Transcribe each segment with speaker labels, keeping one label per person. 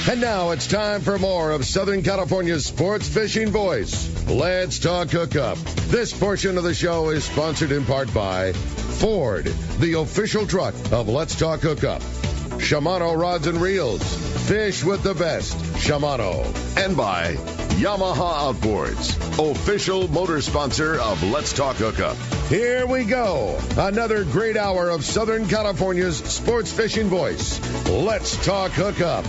Speaker 1: And now it's time for more of Southern California's sports fishing voice. Let's talk hookup. This portion of the show is sponsored in part by Ford, the official truck of Let's Talk Hookup. Shimano Rods and Reels. Fish with the best. Shimano. And by Yamaha Outboards, official motor sponsor of Let's Talk Hookup. Here we go. Another great hour of Southern California's sports fishing voice. Let's Talk Hookup.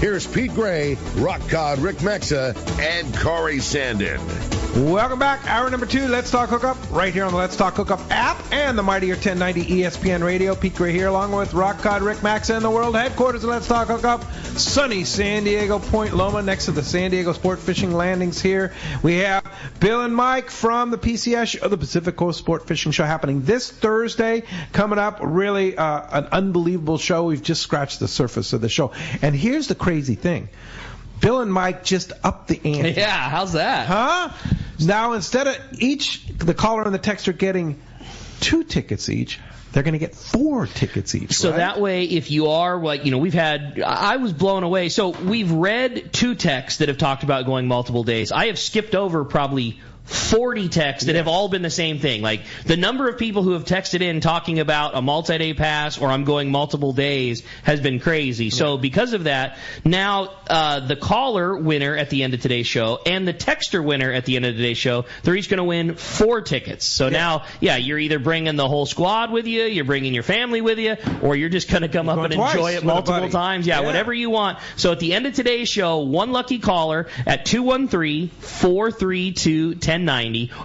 Speaker 1: Here's Pete Gray, Rock Cod Rick Mexa, and Corey Sandin.
Speaker 2: Welcome back. Hour number 2, Let's Talk Hookup, right here on the Let's Talk Hookup app and the mightier 1090 ESPN Radio. Pete Gray here, along with Rock Cod Rick Maxa and the world headquarters of Let's Talk Hookup, sunny San Diego, Point Loma, next to the San Diego Sport Fishing Landings here. We have Bill and Mike from the PCS show, the Pacific Coast Sport Fishing Show, happening this Thursday. Coming up, really an unbelievable show. We've just scratched the surface of the show. And here's the crazy thing. Bill and Mike just upped the ante.
Speaker 3: Yeah, how's that?
Speaker 2: Huh? Now, instead of the caller and the texter getting 2 tickets each, they're going to get 4 tickets each.
Speaker 3: So
Speaker 2: right?
Speaker 3: that way, if you are, I was blown away. So we've read 2 texts that have talked about going multiple days. I have skipped over probably 40 texts that have all been the same thing. Like, the number of people who have texted in talking about a multi-day pass or I'm going multiple days has been crazy. So because of that, now the caller winner at the end of today's show and the texter winner at the end of today's show, they're each going to win 4 tickets. So now, you're either bringing the whole squad with you, you're bringing your family with you, or you're just going to come up and enjoy it multiple times. Yeah, whatever you want. So at the end of today's show, one lucky caller at 213-432-1090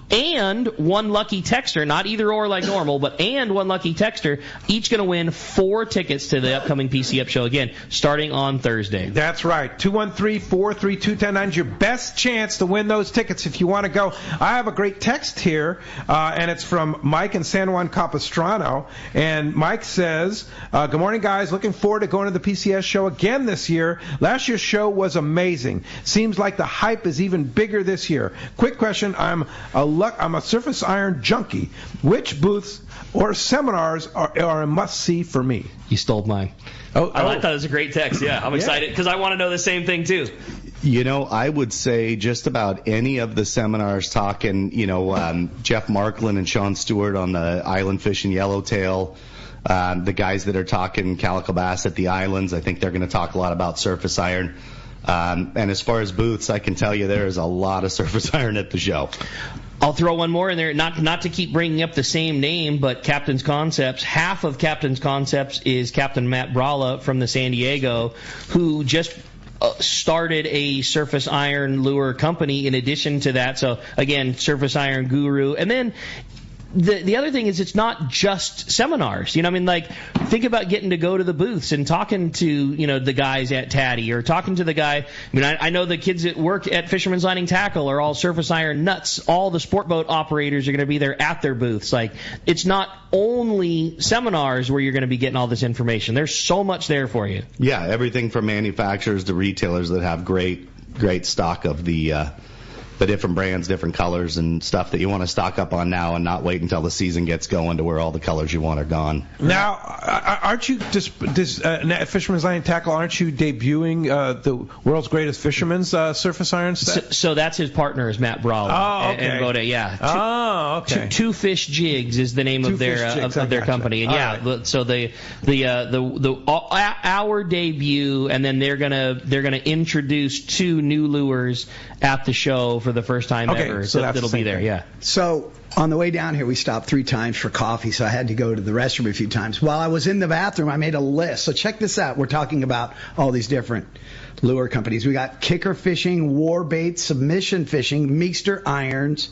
Speaker 3: and one lucky texter, not either or like normal, but and one lucky texter, each going to win 4 tickets to the upcoming PCF show, again, starting on Thursday.
Speaker 2: That's right. 213-432-1090 is your best chance to win those tickets if you want to go. I have a great text here, and it's from Mike in San Juan Capistrano. And Mike says, good morning, guys. Looking forward to going to the PCS show again this year. Last year's show was amazing. Seems like the hype is even bigger this year. Quick question. I'm a surface iron junkie. Which booths or seminars are a must-see for me?
Speaker 3: You stole mine. I thought it was a great text. Yeah, I'm excited because I want to know the same thing too.
Speaker 4: You know, I would say just about any of the seminars talking, Jeff Markland and Sean Stewart on the island fishing yellowtail, the guys that are talking calico bass at the islands, I think they're going to talk a lot about surface iron. And as far as booths, I can tell you there is a lot of surface iron at the show.
Speaker 3: I'll throw one more in there, not to keep bringing up the same name, but Captain's Concepts. Half of Captain's Concepts is Captain Matt Bralla from the San Diego, who just started a surface iron lure company in addition to that. So, again, surface iron guru. And then the other thing is it's not just seminars. Think about getting to go to the booths and talking to, the guys at Taddy or talking to the guy. I know the kids that work at Fisherman's Landing Tackle are all surface iron nuts. All the sport boat operators are going to be there at their booths. It's not only seminars where you're going to be getting all this information. There's so much there for you.
Speaker 4: Yeah, everything from manufacturers to retailers that have great stock of the different brands, different colors, and stuff that you want to stock up on now and not wait until the season gets going to where all the colors you want are gone.
Speaker 2: Now, aren't you at Fisherman's Landing Tackle? Aren't you debuting the world's greatest fisherman's surface iron set?
Speaker 3: So that's his partner is Matt Bralla.
Speaker 2: Oh, okay.
Speaker 3: And Boda, yeah.
Speaker 2: Okay.
Speaker 3: Two Fish Jigs is the name of their company, and
Speaker 2: right.
Speaker 3: So our debut, and then they're gonna introduce 2 new lures at the show for the first time ever.
Speaker 2: So that'll
Speaker 3: be there,
Speaker 2: thing.
Speaker 3: yeah.
Speaker 5: So on the way down here, we stopped 3 times for coffee, so I had to go to the restroom a few times. While I was in the bathroom, I made a list. So check this out. We're talking about all these different lure companies. We got Kicker Fishing, War Bait, Submission Fishing, Meekster Irons,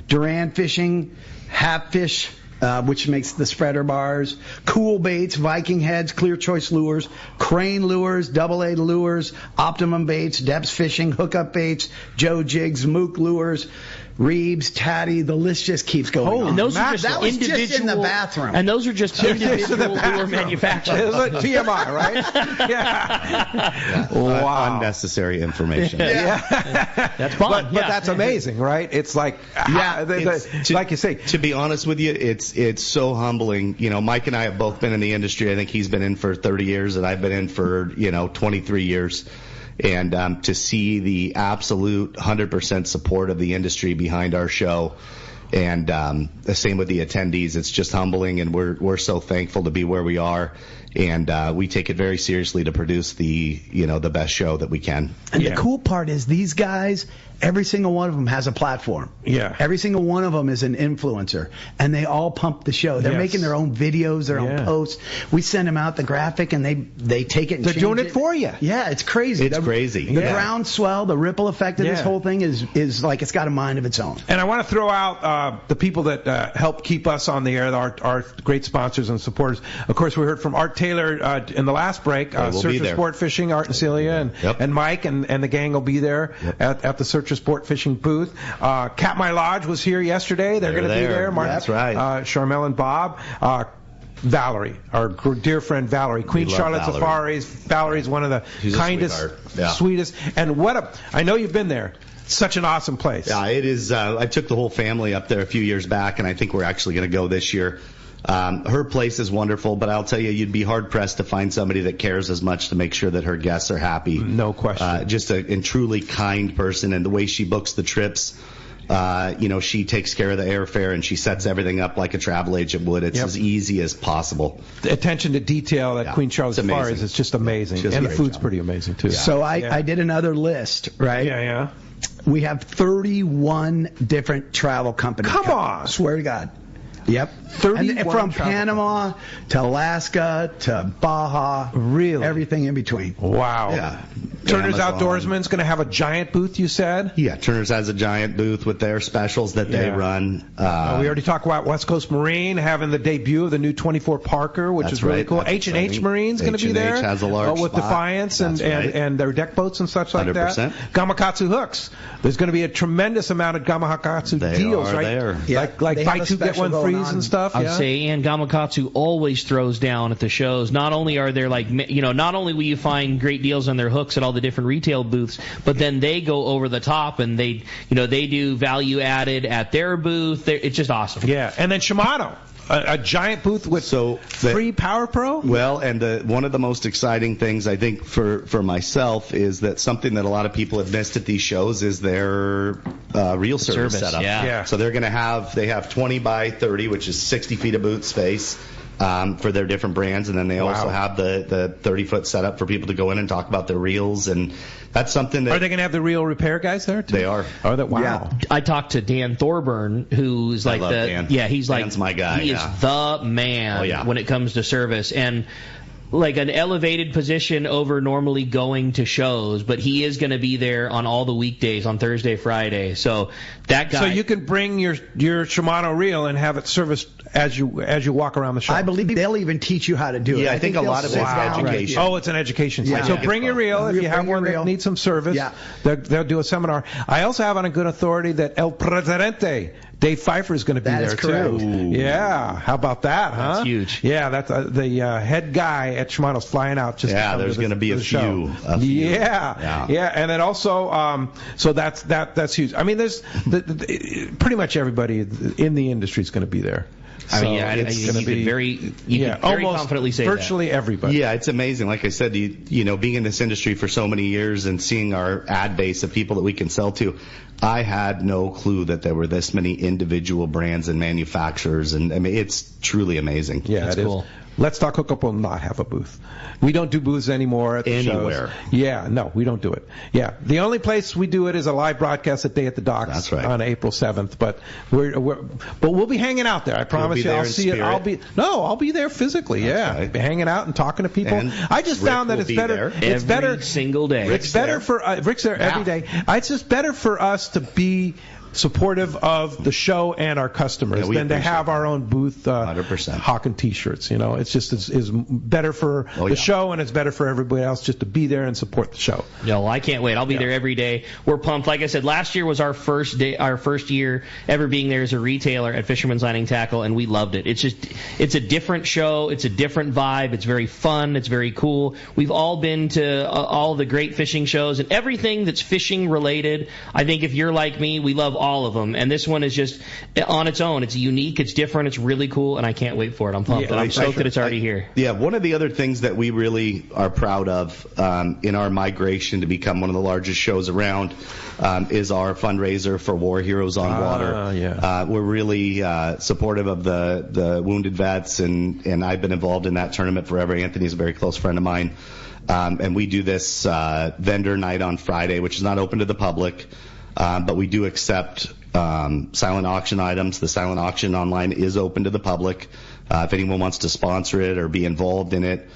Speaker 5: Duran Fishing, Hapfish, which makes the spreader bars, Cool Baits, Viking Heads, Clear Choice Lures, Crane Lures, Double A Lures, Optimum Baits, Depths Fishing, Hookup Baits, Joe Jigs, Mook Lures, Reeves, Tatty, the list just keeps going on.
Speaker 3: And those are
Speaker 5: that was just in the bathroom.
Speaker 3: And those are just individual lure manufacturers.
Speaker 2: TMI, right? Yeah.
Speaker 4: Wow. Unnecessary information.
Speaker 3: That's fun.
Speaker 2: But that's amazing, right? It's like, like you say.
Speaker 4: To be honest with you, it's so humbling. Mike and I have both been in the industry. I think he's been in for 30 years, and I've been in for 23 years. And to see the absolute 100% support of the industry behind our show, and the same with the attendees, it's just humbling, and we're so thankful to be where we are. And we take it very seriously to produce the best show that we can.
Speaker 5: And the cool part is these guys, every single one of them has a platform.
Speaker 2: Yeah.
Speaker 5: Every single one of them is an influencer, and they all pump the show. They're making their own videos, their own posts. We send them out the graphic, and they take it and
Speaker 2: they're
Speaker 5: change
Speaker 2: doing it for you.
Speaker 5: Yeah, it's crazy.
Speaker 4: It's crazy.
Speaker 5: The groundswell, the ripple effect of this whole thing is like it's got a mind of its own.
Speaker 2: And I want to throw out the people that help keep us on the air, our great sponsors and supporters. Of course, we heard from Art Taylor in the last break. Search for Sport Fishing, Art and Celia, and Mike and the gang will be there at the Search for Sport Fishing booth. Cat My Lodge was here yesterday. They're going to be there. Martin,
Speaker 4: that's right.
Speaker 2: Charmel and Bob. Valerie, our dear friend Valerie, Queen Charlotte Safaris. Valerie's one of the kindest, sweetest, and I know you've been there. Such an awesome place.
Speaker 4: Yeah, it is. I took the whole family up there a few years back, and I think we're actually going to go this year. Her place is wonderful, but I'll tell you, you'd be hard-pressed to find somebody that cares as much to make sure that her guests are happy.
Speaker 2: No question.
Speaker 4: Just a truly kind person, and the way she books the trips, she takes care of the airfare, and she sets everything up like a travel agent would. It's as easy as possible.
Speaker 2: The attention to detail at Queen Charlotte Safaris is just amazing. And the food's pretty amazing, too.
Speaker 5: So I did another list, right?
Speaker 2: Yeah.
Speaker 5: We have 31 different travel companies.
Speaker 2: Come on.
Speaker 5: Swear to God. Yep. 31 and from Panama to Alaska to Baja.
Speaker 2: Really?
Speaker 5: Everything in between.
Speaker 2: Wow.
Speaker 4: Yeah.
Speaker 2: Turner's Outdoorsman's going to have a giant booth, you said?
Speaker 4: Yeah, Turner's has a giant booth with their specials that they run.
Speaker 2: We already talked about West Coast Marine having the debut of the new 24 Parker, which is really cool. H&H Marine's going to be there.
Speaker 4: H&H has a large
Speaker 2: with
Speaker 4: spot.
Speaker 2: Defiance and their deck boats and such like 100%. That. Gamakatsu hooks. There's going to be a tremendous amount of Gamakatsu deals, right?
Speaker 4: There.
Speaker 5: Yeah,
Speaker 2: like buy two, get one free and stuff.
Speaker 3: I'd say, and Gamakatsu always throws down at the shows. Not only are there not only will you find great deals on their hooks at all the different retail booths, but then they go over the top and they do value added at their booth. It's just awesome.
Speaker 2: Yeah, and then Shimano. A giant booth with free Power Pro?
Speaker 4: Well, and one of the most exciting things I think for myself is that something that a lot of people have missed at these shows is their reel service setup.
Speaker 3: Yeah.
Speaker 4: So they have 20 by 30, which is 60 feet of boot space. For their different brands, and then they also have the 30-foot setup for people to go in and talk about their reels, and that's something that...
Speaker 2: Are they going to have the reel repair guys there, too?
Speaker 4: They are.
Speaker 2: Oh, wow.
Speaker 5: Yeah.
Speaker 3: I talked to Dan Thorburn, who's like
Speaker 4: Dan.
Speaker 3: He's like...
Speaker 4: Dan's my guy,
Speaker 3: He is the man when it comes to service, and like an elevated position over normally going to shows, but he is going to be there on all the weekdays on Thursday, Friday. So that guy.
Speaker 2: So you can bring your Shimano reel and have it serviced as you walk around the show.
Speaker 5: I believe they'll even teach you how to do it.
Speaker 4: Yeah, I think a lot of it's education.
Speaker 2: Oh, it's an education site. So bring your reel if you have one that needs some service.
Speaker 5: Yeah.
Speaker 2: They'll do a seminar. I also have on a good authority that El Presidente, Dave Pfeiffer, is going to be there
Speaker 5: correct.
Speaker 2: too. Yeah, how about that, huh?
Speaker 3: That's huge.
Speaker 2: Yeah, that's the head guy at Shimano's flying out.
Speaker 4: There's going to be a few.
Speaker 2: Yeah, and then also, so that's huge. I mean, there's pretty much everybody in the industry is going to be there.
Speaker 3: I mean, you could very confidently say
Speaker 2: virtually everybody.
Speaker 4: Yeah, it's amazing. Like I said, being in this industry for so many years and seeing our ad base of people that we can sell to, I had no clue that there were this many individual brands and manufacturers, and I mean, it's truly amazing.
Speaker 2: Yeah,
Speaker 3: that's cool.
Speaker 2: Let's Talk Hookup will not have a booth. We don't do booths anymore at the
Speaker 4: anywhere.
Speaker 2: Shows. Yeah, no, we don't do it. Yeah, the only place we do it is a live broadcast at Day at the Docks.
Speaker 4: That's right.
Speaker 2: On April 7th. But we'll be hanging out there. I promise you. I'll see it. I'll be there physically.
Speaker 4: That's right.
Speaker 2: Be hanging out and talking to people.
Speaker 4: And
Speaker 2: I just found that it's better. It's better
Speaker 3: every single day.
Speaker 2: It's better for Rick's there every day. It's just better for us to be supportive of the show and our customers than to have our own booth
Speaker 4: 100%.
Speaker 2: hawking T-shirts. It's just is better for the show, and it's better for everybody else just to be there and support the show.
Speaker 3: No, I can't wait. I'll be there every day. We're pumped. Like I said, last year was our first year ever being there as a retailer at Fisherman's Landing Tackle, and we loved it. It's a different show. It's a different vibe. It's very fun. It's very cool. We've all been to all the great fishing shows and everything that's fishing related. I think if you're like me, we love all of them, and this one is just on its own. It's unique, it's different, it's really cool, and I can't wait for it. I'm pumped, and I'm stoked that it's already here.
Speaker 4: Yeah, one of the other things that we really are proud of in our migration to become one of the largest shows around is our fundraiser for War Heroes on Water.
Speaker 2: Yeah.
Speaker 4: We're really supportive of the wounded vets, and I've been involved in that tournament forever. Anthony's a very close friend of mine. And we do this vendor night on Friday, which is not open to the public, but we do accept silent auction items. The silent auction online is open to the public. If anyone wants to sponsor it or be involved in it,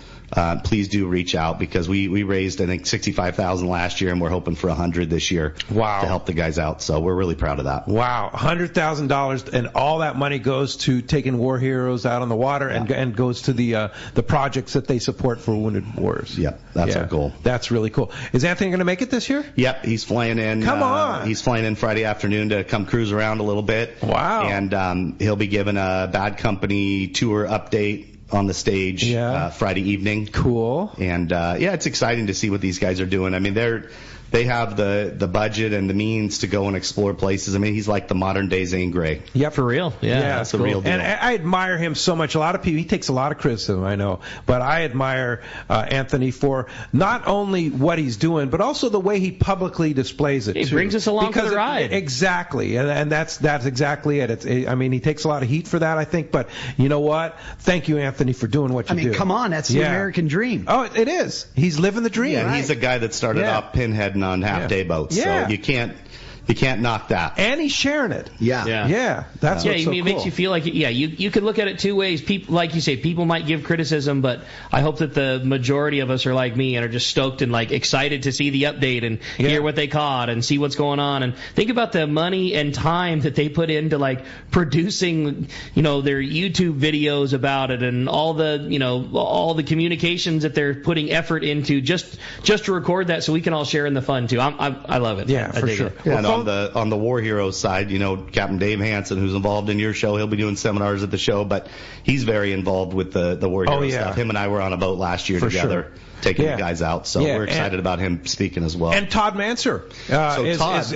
Speaker 4: please do reach out, because we raised, I think, $65,000 last year, and we're hoping for $100 this year.
Speaker 2: Wow.
Speaker 4: To help the guys out. So we're really proud of that.
Speaker 2: Wow, $100,000, and all that money goes to taking war heroes out on the water, and goes to the projects that they support for wounded warriors.
Speaker 4: Yep, that's our goal.
Speaker 2: That's really cool. Is Anthony going to make it this year?
Speaker 4: Yep, he's flying in.
Speaker 2: Come on.
Speaker 4: He's flying in Friday afternoon to come cruise around a little bit.
Speaker 2: Wow.
Speaker 4: And he'll be giving a Bad Company tour update on the stage Friday evening.
Speaker 2: Cool.
Speaker 4: And it's exciting to see what these guys are doing. I mean, they have the budget and the means to go and explore places. I mean, he's like the modern day Zane Grey.
Speaker 3: Yeah, for real. Yeah,
Speaker 4: that's a real deal.
Speaker 2: And I admire him so much. A lot of people, he takes a lot of criticism, I know, but I admire Anthony for not only what he's doing, but also the way he publicly displays it.
Speaker 3: It brings us along for the ride.
Speaker 2: Exactly, and that's exactly it. I mean, he takes a lot of heat for that, I think, but you know what? Thank you, Anthony, for doing what you do.
Speaker 5: I mean, come on, that's the American dream.
Speaker 2: Oh, it is. He's living the dream.
Speaker 4: Yeah, and he's a guy that started off pinheading on half-day boats, so you can't knock that.
Speaker 2: And he's sharing it.
Speaker 5: Yeah.
Speaker 2: That's what's so
Speaker 3: it
Speaker 2: cool.
Speaker 3: makes you feel like you could look at it two ways. People, like you say, people might give criticism, but I hope that the majority of us are like me and are just stoked and like excited to see the update and hear what they caught and see what's going on. And think about the money and time that they put into like producing, their YouTube videos about it, and all the communications that they're putting effort into just to record that so we can all share in the fun too. I love it.
Speaker 2: Yeah, for sure.
Speaker 4: And on the War Heroes side, Captain Dave Hansen, who's involved in your show, he'll be doing seminars at the show, but he's very involved with the War Heroes stuff. Him and I were on a boat last year together. Taking the guys out, so we're excited about him speaking as well.
Speaker 2: And Todd Manser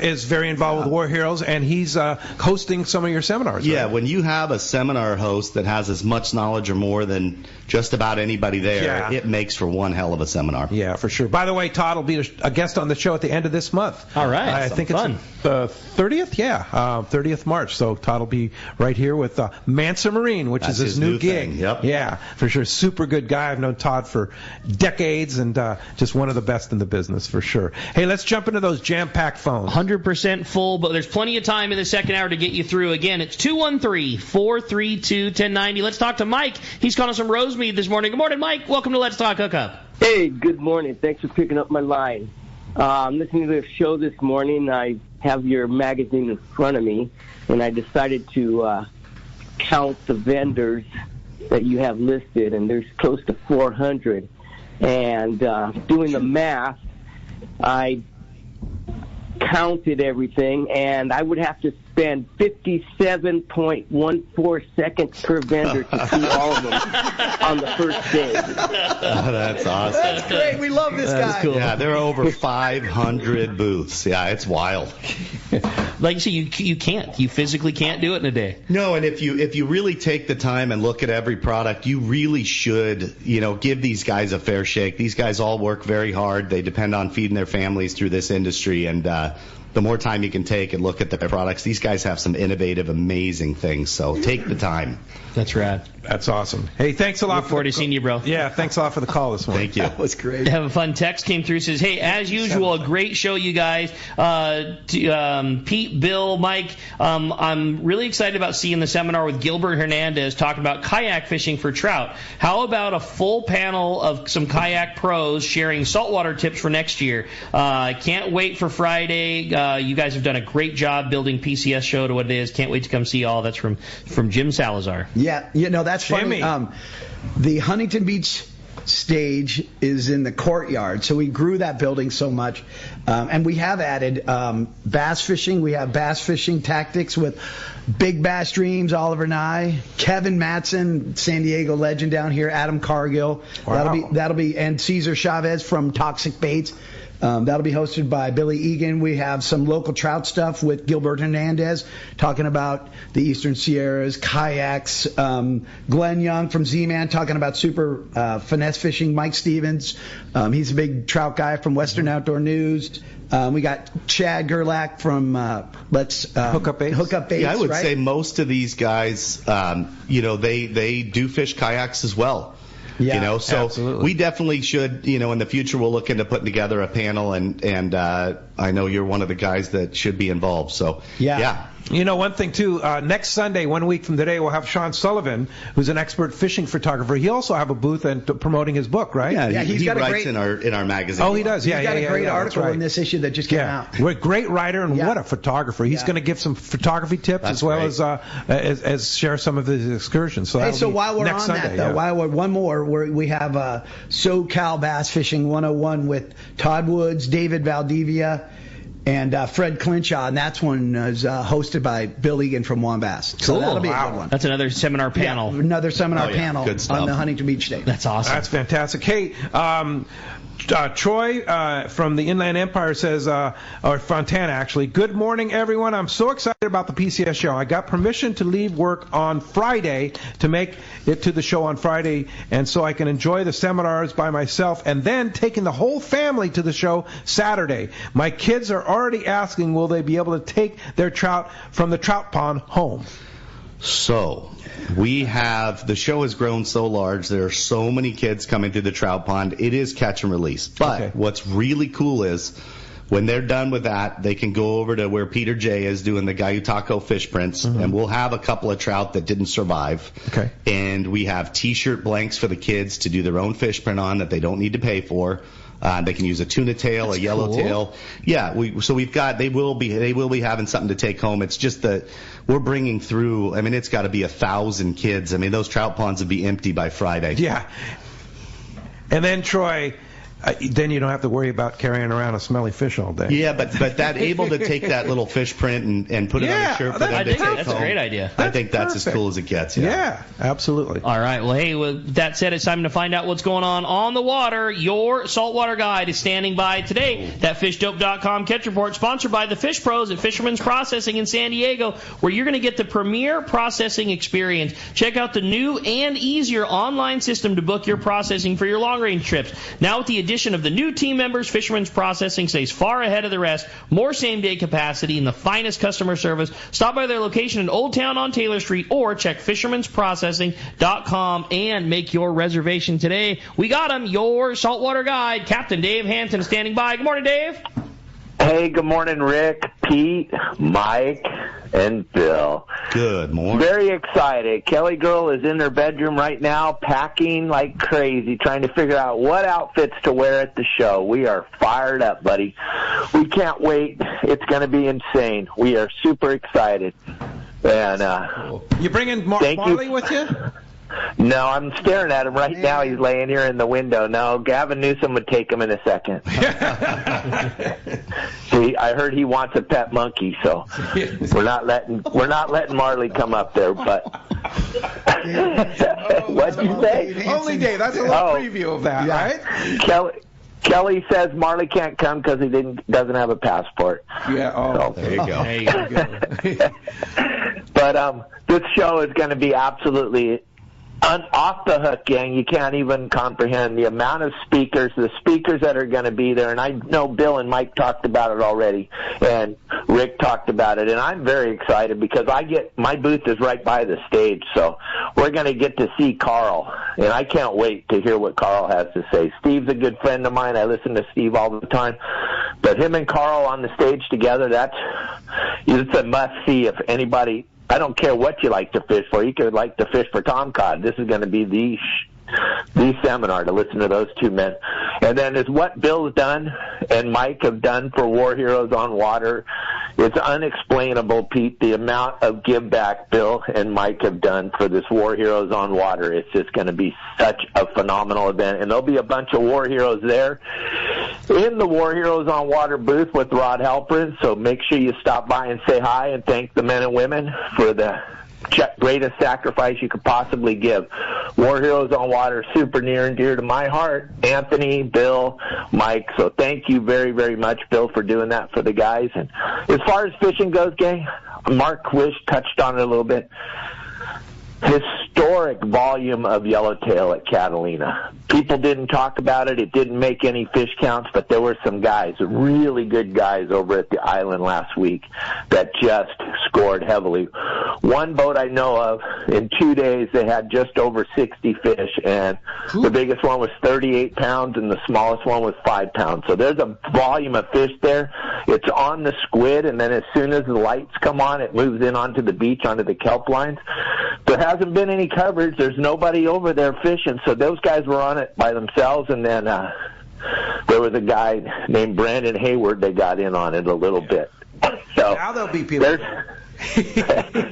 Speaker 2: is very involved with War Heroes, and he's hosting some of your seminars.
Speaker 4: Yeah,
Speaker 2: right?
Speaker 4: When you have a seminar host that has as much knowledge or more than just about anybody there, it makes for one hell of a seminar.
Speaker 2: Yeah, for sure. By the way, Todd will be a guest on the show at the end of this month.
Speaker 3: All right,
Speaker 2: I think it's the 30th. 30th March. So Todd will be right here with Manser Marine, which is his new gig.
Speaker 4: Thing. Yep.
Speaker 2: Yeah, for sure. Super good guy. I've known Todd for decades. And just one of the best in the business, for sure. Hey, let's jump into those jam-packed phones.
Speaker 3: 100% full, but there's plenty of time in the second hour to get you through. Again, it's 213-432-1090. Let's talk to Mike. He's calling us from Rosemead this morning. Good morning, Mike. Welcome to Let's Talk Hookup.
Speaker 6: Hey, good morning. Thanks for picking up my line. I'm listening to the show this morning. I have your magazine in front of me, and I decided to count the vendors that you have listed, and there's close to 400. And doing the math, I counted everything, and I would have to spend 57.14 seconds per vendor to see all of them on the first day.
Speaker 4: Oh, that's awesome.
Speaker 5: That's great. We love this guy.
Speaker 3: Cool.
Speaker 4: Yeah, there are over 500 booths. Yeah, it's wild.
Speaker 3: Like you say, you physically can't do it in a day.
Speaker 4: No, and if you really take the time and look at every product, you really should, give these guys a fair shake. These guys all work very hard. They depend on feeding their families through this industry, and the more time you can take and look at the products, these guys have some innovative, amazing things. So take the time.
Speaker 3: That's rad.
Speaker 2: That's awesome. Hey, thanks a lot.
Speaker 3: Look forward to seeing you, bro.
Speaker 2: Yeah, thanks a lot for the call this morning.
Speaker 4: Thank you.
Speaker 5: That was great.
Speaker 3: Have a fun text came through. Says, hey, as usual, a great show, you guys. Pete, Bill, Mike, I'm really excited about seeing the seminar with Gilbert Hernandez talking about kayak fishing for trout. How about a full panel of some kayak pros sharing saltwater tips for next year? Can't wait for Friday. You guys have done a great job building PCS show to what it is. Can't wait to come see all. That's from Jim Salazar.
Speaker 5: Yeah, that's funny. The Huntington Beach stage is in the courtyard, so we grew that building so much, and we have added bass fishing. We have bass fishing tactics with Big Bass Dreams, Oliver Nye, Kevin Mattson, San Diego legend down here, Adam Cargill.
Speaker 2: Wow.
Speaker 5: That'll be and Cesar Chavez from Toxic Baits. That'll be hosted by Billy Egan. We have some local trout stuff with Gilbert Hernandez talking about the Eastern Sierras, kayaks. Glenn Young from Z-Man talking about super finesse fishing. Mike Stevens, he's a big trout guy from Western Outdoor News. We got Chad Gerlach from
Speaker 2: Hookup Baits.
Speaker 5: Hookup Baits.
Speaker 4: Yeah, I would
Speaker 5: right?
Speaker 4: say most of these guys, they do fish kayaks as well.
Speaker 5: Yeah,
Speaker 4: so
Speaker 2: absolutely.
Speaker 4: We definitely should, in the future we'll look into putting together a panel, and I know you're one of the guys that should be involved. So yeah.
Speaker 2: One thing, too, next Sunday, 1 week from today, we'll have Sean Sullivan, who's an expert fishing photographer. He also have a booth and promoting his book, right?
Speaker 4: Yeah,
Speaker 5: he's
Speaker 4: he
Speaker 5: got a
Speaker 4: writes
Speaker 5: great,
Speaker 4: in our magazine.
Speaker 2: Oh, he does.
Speaker 5: He's got a great article in this issue that just came out.
Speaker 2: What a great writer and what a photographer. He's going to give some photography tips
Speaker 4: That's
Speaker 2: as well
Speaker 4: great.
Speaker 2: as share some of his excursions. So
Speaker 5: while we're
Speaker 2: next
Speaker 5: on
Speaker 2: Sunday,
Speaker 5: that, though, one more, we have SoCal Bass Fishing 101 with Todd Woods, David Valdivia, and Fred Clinshaw, and that's one is hosted by Bill Egan from Wombass. So that'll be a good one.
Speaker 3: That's another seminar panel.
Speaker 5: Yeah, another seminar panel
Speaker 4: Good stuff.
Speaker 5: on the Huntington Beach Day.
Speaker 3: That's awesome.
Speaker 2: That's fantastic. Hey, Troy from the Inland Empire says, or Fontana actually, good morning, everyone. I'm so excited about the PCS show. I got permission to leave work on Friday to make it to the show on Friday, and so I can enjoy the seminars by myself, and then taking the whole family to the show Saturday. My kids are already asking, will they be able to take their trout from the trout pond home?
Speaker 4: So, the show has grown so large, there are so many kids coming through the trout pond, it is catch and release. But what's really cool is, when they're done with that, they can go over to where Peter J. is doing the Guyutaco fish prints, and we'll have a couple of trout that didn't survive. Okay. And we have T-shirt blanks for the kids to do their own fish print on that they don't need to pay for. They can use a tuna tail, a yellowtail. Yeah, they will be having something to take home. It's just that we're bringing through, it's got to be 1,000 kids. Those trout ponds would be empty by Friday.
Speaker 2: Yeah. And then, Troy, then you don't have to worry about carrying around a smelly fish all day.
Speaker 4: Yeah, but that able to take that little fish print and put it on a shirt for them to take home.
Speaker 3: That's a great idea.
Speaker 4: I think that's as cool as it gets.
Speaker 2: Yeah, absolutely.
Speaker 3: All right. Well, hey, with that said, it's time to find out what's going on the water. Your saltwater guide is standing by today. That FishDope.com catch report, sponsored by the Fish Pros at Fisherman's Processing in San Diego, where you're going to get the premier processing experience. Check out the new and easier online system to book your processing for your long-range trips. Now with the addition of the new team members, Fisherman's Processing stays far ahead of the rest. More same-day capacity and the finest customer service. Stop by their location in Old Town on Taylor Street or check fishermansprocessing.com and make your reservation today. We got him, your saltwater guide, Captain Dave Hampton, standing by. Good morning, Dave.
Speaker 7: Hey, good morning, Rick, Pete, Mike, and Bill.
Speaker 4: Good morning.
Speaker 7: Very excited. Kelly Girl is in her bedroom right now, packing like crazy, trying to figure out what outfits to wear at the show. We are fired up, buddy. We can't wait. It's going to be insane. We are super excited. And
Speaker 2: you bringing Marley with you?
Speaker 7: No, I'm staring at him right now. He's laying here in the window. No, Gavin Newsom would take him in a second. See, I heard he wants a pet monkey, so we're not letting Marley come up there. But what'd you say?
Speaker 2: Only Dave. That's a little preview of that, right?
Speaker 7: Kelly says Marley can't come because he doesn't have a passport.
Speaker 2: Yeah. Oh, so.
Speaker 4: There you go.
Speaker 3: There you go.
Speaker 7: But this show is going to be absolutely off the hook, gang. You can't even comprehend the amount of the speakers that are going to be there. And I know Bill and Mike talked about it already, and Rick talked about it. And I'm very excited because my booth is right by the stage, so we're going to get to see Carl. And I can't wait to hear what Carl has to say. Steve's a good friend of mine. I listen to Steve all the time. But him and Carl on the stage together, it's a must-see if anybody. I don't care what you like to fish for. You could like to fish for tomcod. This is going to be the seminar to listen to those two men. And then is what Bill's done and Mike have done for War Heroes on Water. It's unexplainable, Pete, the amount of give back Bill and Mike have done for this War Heroes on Water. It's just going to be such a phenomenal event. And there'll be a bunch of War Heroes there in the War Heroes on Water booth with Rod Halperin. So make sure you stop by and say hi and thank the men and women for the greatest sacrifice you could possibly give. War Heroes on Water, super near and dear to my heart. Anthony, Bill, Mike. So thank you very, very much, Bill, for doing that for the guys. And as far as fishing goes, gang, Mark Wish touched on it a little bit. Historic volume of yellowtail at Catalina. People didn't talk about it. It didn't make any fish counts, but there were some guys, really good guys over at the island last week that just scored heavily. One boat I know of, in 2 days, they had just over 60 fish, and the biggest one was 38 pounds, and the smallest one was 5 pounds. So there's a volume of fish there. It's on the squid, and then as soon as the lights come on, it moves in onto the beach, onto the kelp lines. There hasn't been any coverage. There's nobody over there fishing, so those guys were on it by themselves, and then there was a guy named Brandon Hayward that got in on it a little bit. So
Speaker 2: now there'll be people.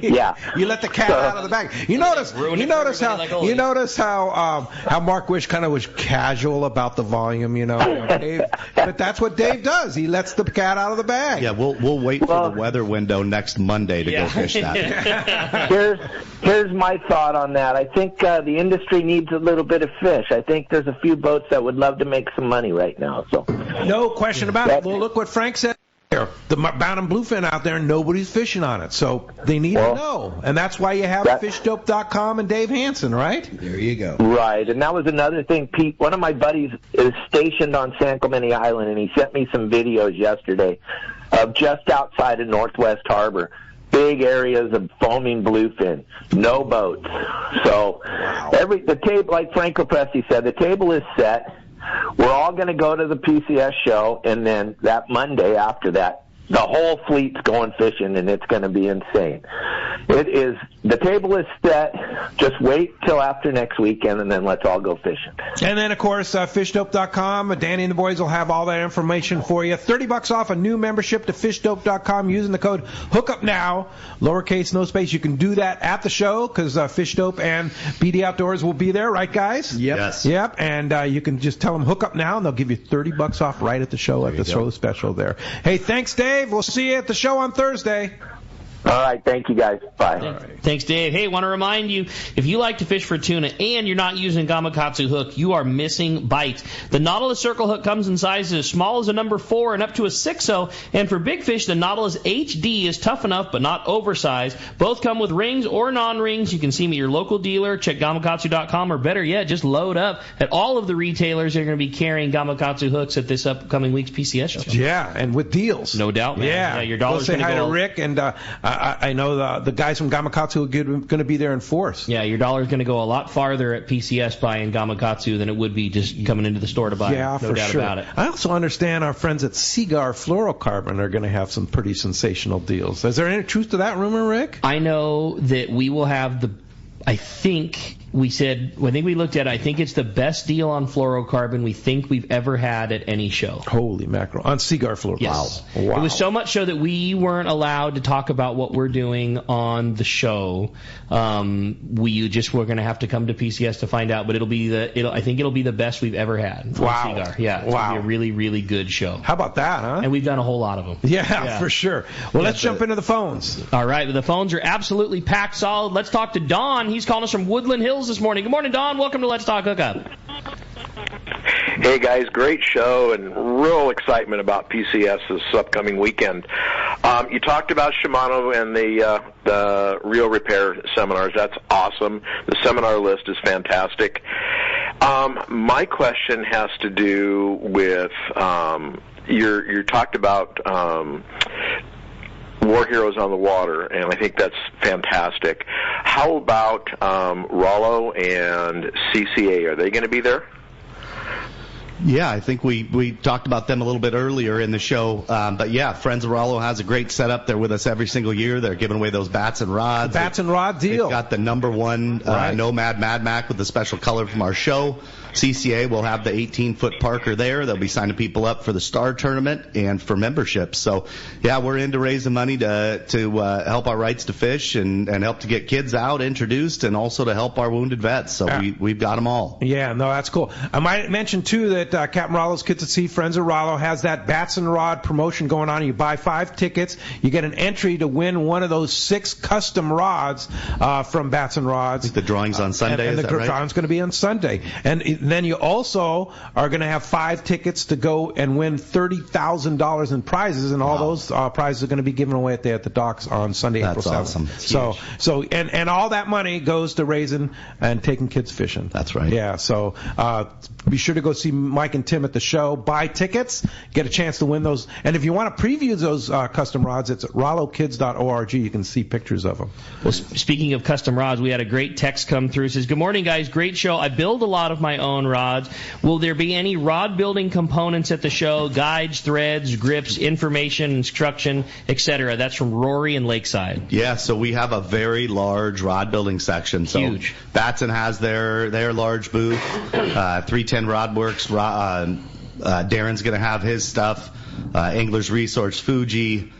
Speaker 7: Yeah,
Speaker 2: you let the cat out of the bag. You notice how Mark Wish kind of was casual about the volume, Dave, but that's what Dave does. He lets the cat out of the bag.
Speaker 4: Yeah, we'll wait for the weather window next Monday to go fish that.
Speaker 7: Here's my thought on that. I think the industry needs a little bit of fish. I think there's a few boats that would love to make some money right now. So
Speaker 2: no question about it. Well, look what Frank said. The brown and bluefin out there, nobody's fishing on it, so they need to know, and that's why you have fishdope.com and Dave Hansen, right? There you go.
Speaker 7: Right, and that was another thing, Pete. One of my buddies is stationed on San Clemente Island, and he sent me some videos yesterday of just outside of Northwest Harbor. Big areas of foaming bluefin, no boats. So the table, like Franco Presti said, the table is set. We're all going to go to the PCS show, and then that Monday after that, the whole fleet's going fishing, and it's going to be insane. The table is set. Just wait till after next weekend, and then let's all go fishing.
Speaker 2: And then, of course, fishdope.com. Danny and the boys will have all that information for you. $30 off a new membership to fishdope.com using the code Hookup Now, lowercase, no space. You can do that at the show because Fishdope and BD Outdoors will be there, right, guys?
Speaker 5: Yep.
Speaker 4: Yes.
Speaker 2: Yep. And you can just tell them Hookup Now, and they'll give you $30 off right at the show at the show special there. Hey, thanks, Dave. We'll see you at the show on Thursday.
Speaker 7: All right, thank you, guys. Bye.
Speaker 3: Right. Thanks, Dave. Hey, want to remind you, if you like to fish for tuna and you're not using Gamakatsu hook, you are missing bites. The Nautilus Circle hook comes in sizes as small as a number 4 and up to a 6/0, and for big fish, the Nautilus HD is tough enough but not oversized. Both come with rings or non-rings. You can see them at your local dealer. Check Gamakatsu.com, or better yet, just load up at all of the retailers that are going to be carrying Gamakatsu hooks at this upcoming week's PCS show.
Speaker 2: Yeah, and with deals.
Speaker 3: No doubt, man.
Speaker 2: Yeah,
Speaker 3: your dollar's going to go.
Speaker 2: Say hi to Rick, and I know the guys from Gamakatsu are going to be there in force.
Speaker 3: Yeah, your dollar's going to go a lot farther at PCS buying Gamakatsu than it would be just coming into the store to buy.
Speaker 2: Yeah,
Speaker 3: no doubt
Speaker 2: sure.
Speaker 3: about it.
Speaker 2: I also understand our friends at Seagar Fluorocarbon are going to have some pretty sensational deals. Is there any truth to that rumor, Rick?
Speaker 3: I know that we will have I think we looked at it. I think it's the best deal on fluorocarbon we think we've ever had at any show.
Speaker 2: Holy mackerel. On Seagar Fluorocarbon.
Speaker 3: Yes.
Speaker 2: Wow.
Speaker 3: It was so much so that we weren't allowed to talk about what we're doing on the show. We're going to have to come to PCS to find out, but I think it'll be the best we've ever had.
Speaker 2: Wow.
Speaker 3: Seagar. Yeah. It's going to be a really, really good show.
Speaker 2: How about that, huh?
Speaker 3: And we've done a whole lot of them.
Speaker 2: Yeah. For sure. Well, let's jump into the phones.
Speaker 3: All right. The phones are absolutely packed solid. Let's talk to Don. He's calling us from Woodland Hills this morning. Good morning, Don. Welcome to Let's Talk Hookup.
Speaker 8: Hey, guys. Great show and real excitement about PCS this upcoming weekend. You talked about Shimano and the reel repair seminars. That's awesome. The seminar list is fantastic. My question has to do with you talked about War Heroes on the Water, and I think that's fantastic. How about Rollo and CCA? Are they going to be there?
Speaker 4: Yeah, I think we talked about them a little bit earlier in the show. But yeah, Friends of Rollo has a great setup. They're with us every single year. They're giving away those bats and rods.
Speaker 2: The bats and rod deal.
Speaker 4: They've got the number 1 Nomad Mad Mac with the special color from our show. CCA will have the 18-foot Parker there. They'll be signing people up for the Star Tournament and for memberships. So, yeah, we're into raising money to help our rights to fish and help to get kids out introduced and also to help our wounded vets. So we've got them all.
Speaker 2: Yeah, no, that's cool. I might mention, too, that Captain Rollo's Kids at Sea, Friends of Rollo, has that Batson Rod promotion going on. You buy 5 tickets, you get an entry to win one of those 6 custom rods from Batson Rods.
Speaker 4: I think the drawing's on Sunday,
Speaker 2: and
Speaker 4: is
Speaker 2: the
Speaker 4: that right?
Speaker 2: drawing's going to be on Sunday. And then you also are going to have 5 tickets to go and win $30,000 in prizes, and all those prizes are going to be given away at the docks on Sunday, April 7th.
Speaker 4: That's awesome.
Speaker 2: So and all that money goes to raising and taking kids fishing.
Speaker 4: That's right.
Speaker 2: Yeah, so be sure to go see Mike and Tim at the show. Buy tickets, get a chance to win those. And if you want to preview those custom rods, it's at rollokids.org. You can see pictures of them.
Speaker 3: Well, speaking of custom rods, we had a great text come through. It says, "Good morning, guys. Great show. I build a lot of my own rods. Will there be any rod building components at the show? Guides, threads, grips, information, instruction, etc." That's from Rory in Lakeside.
Speaker 4: Yeah, so we have a very large rod building section. So
Speaker 3: Huge.
Speaker 4: Batson has their large booth. 310 Rod Works. Darren's going to have his stuff. Anglers Resource, Fuji,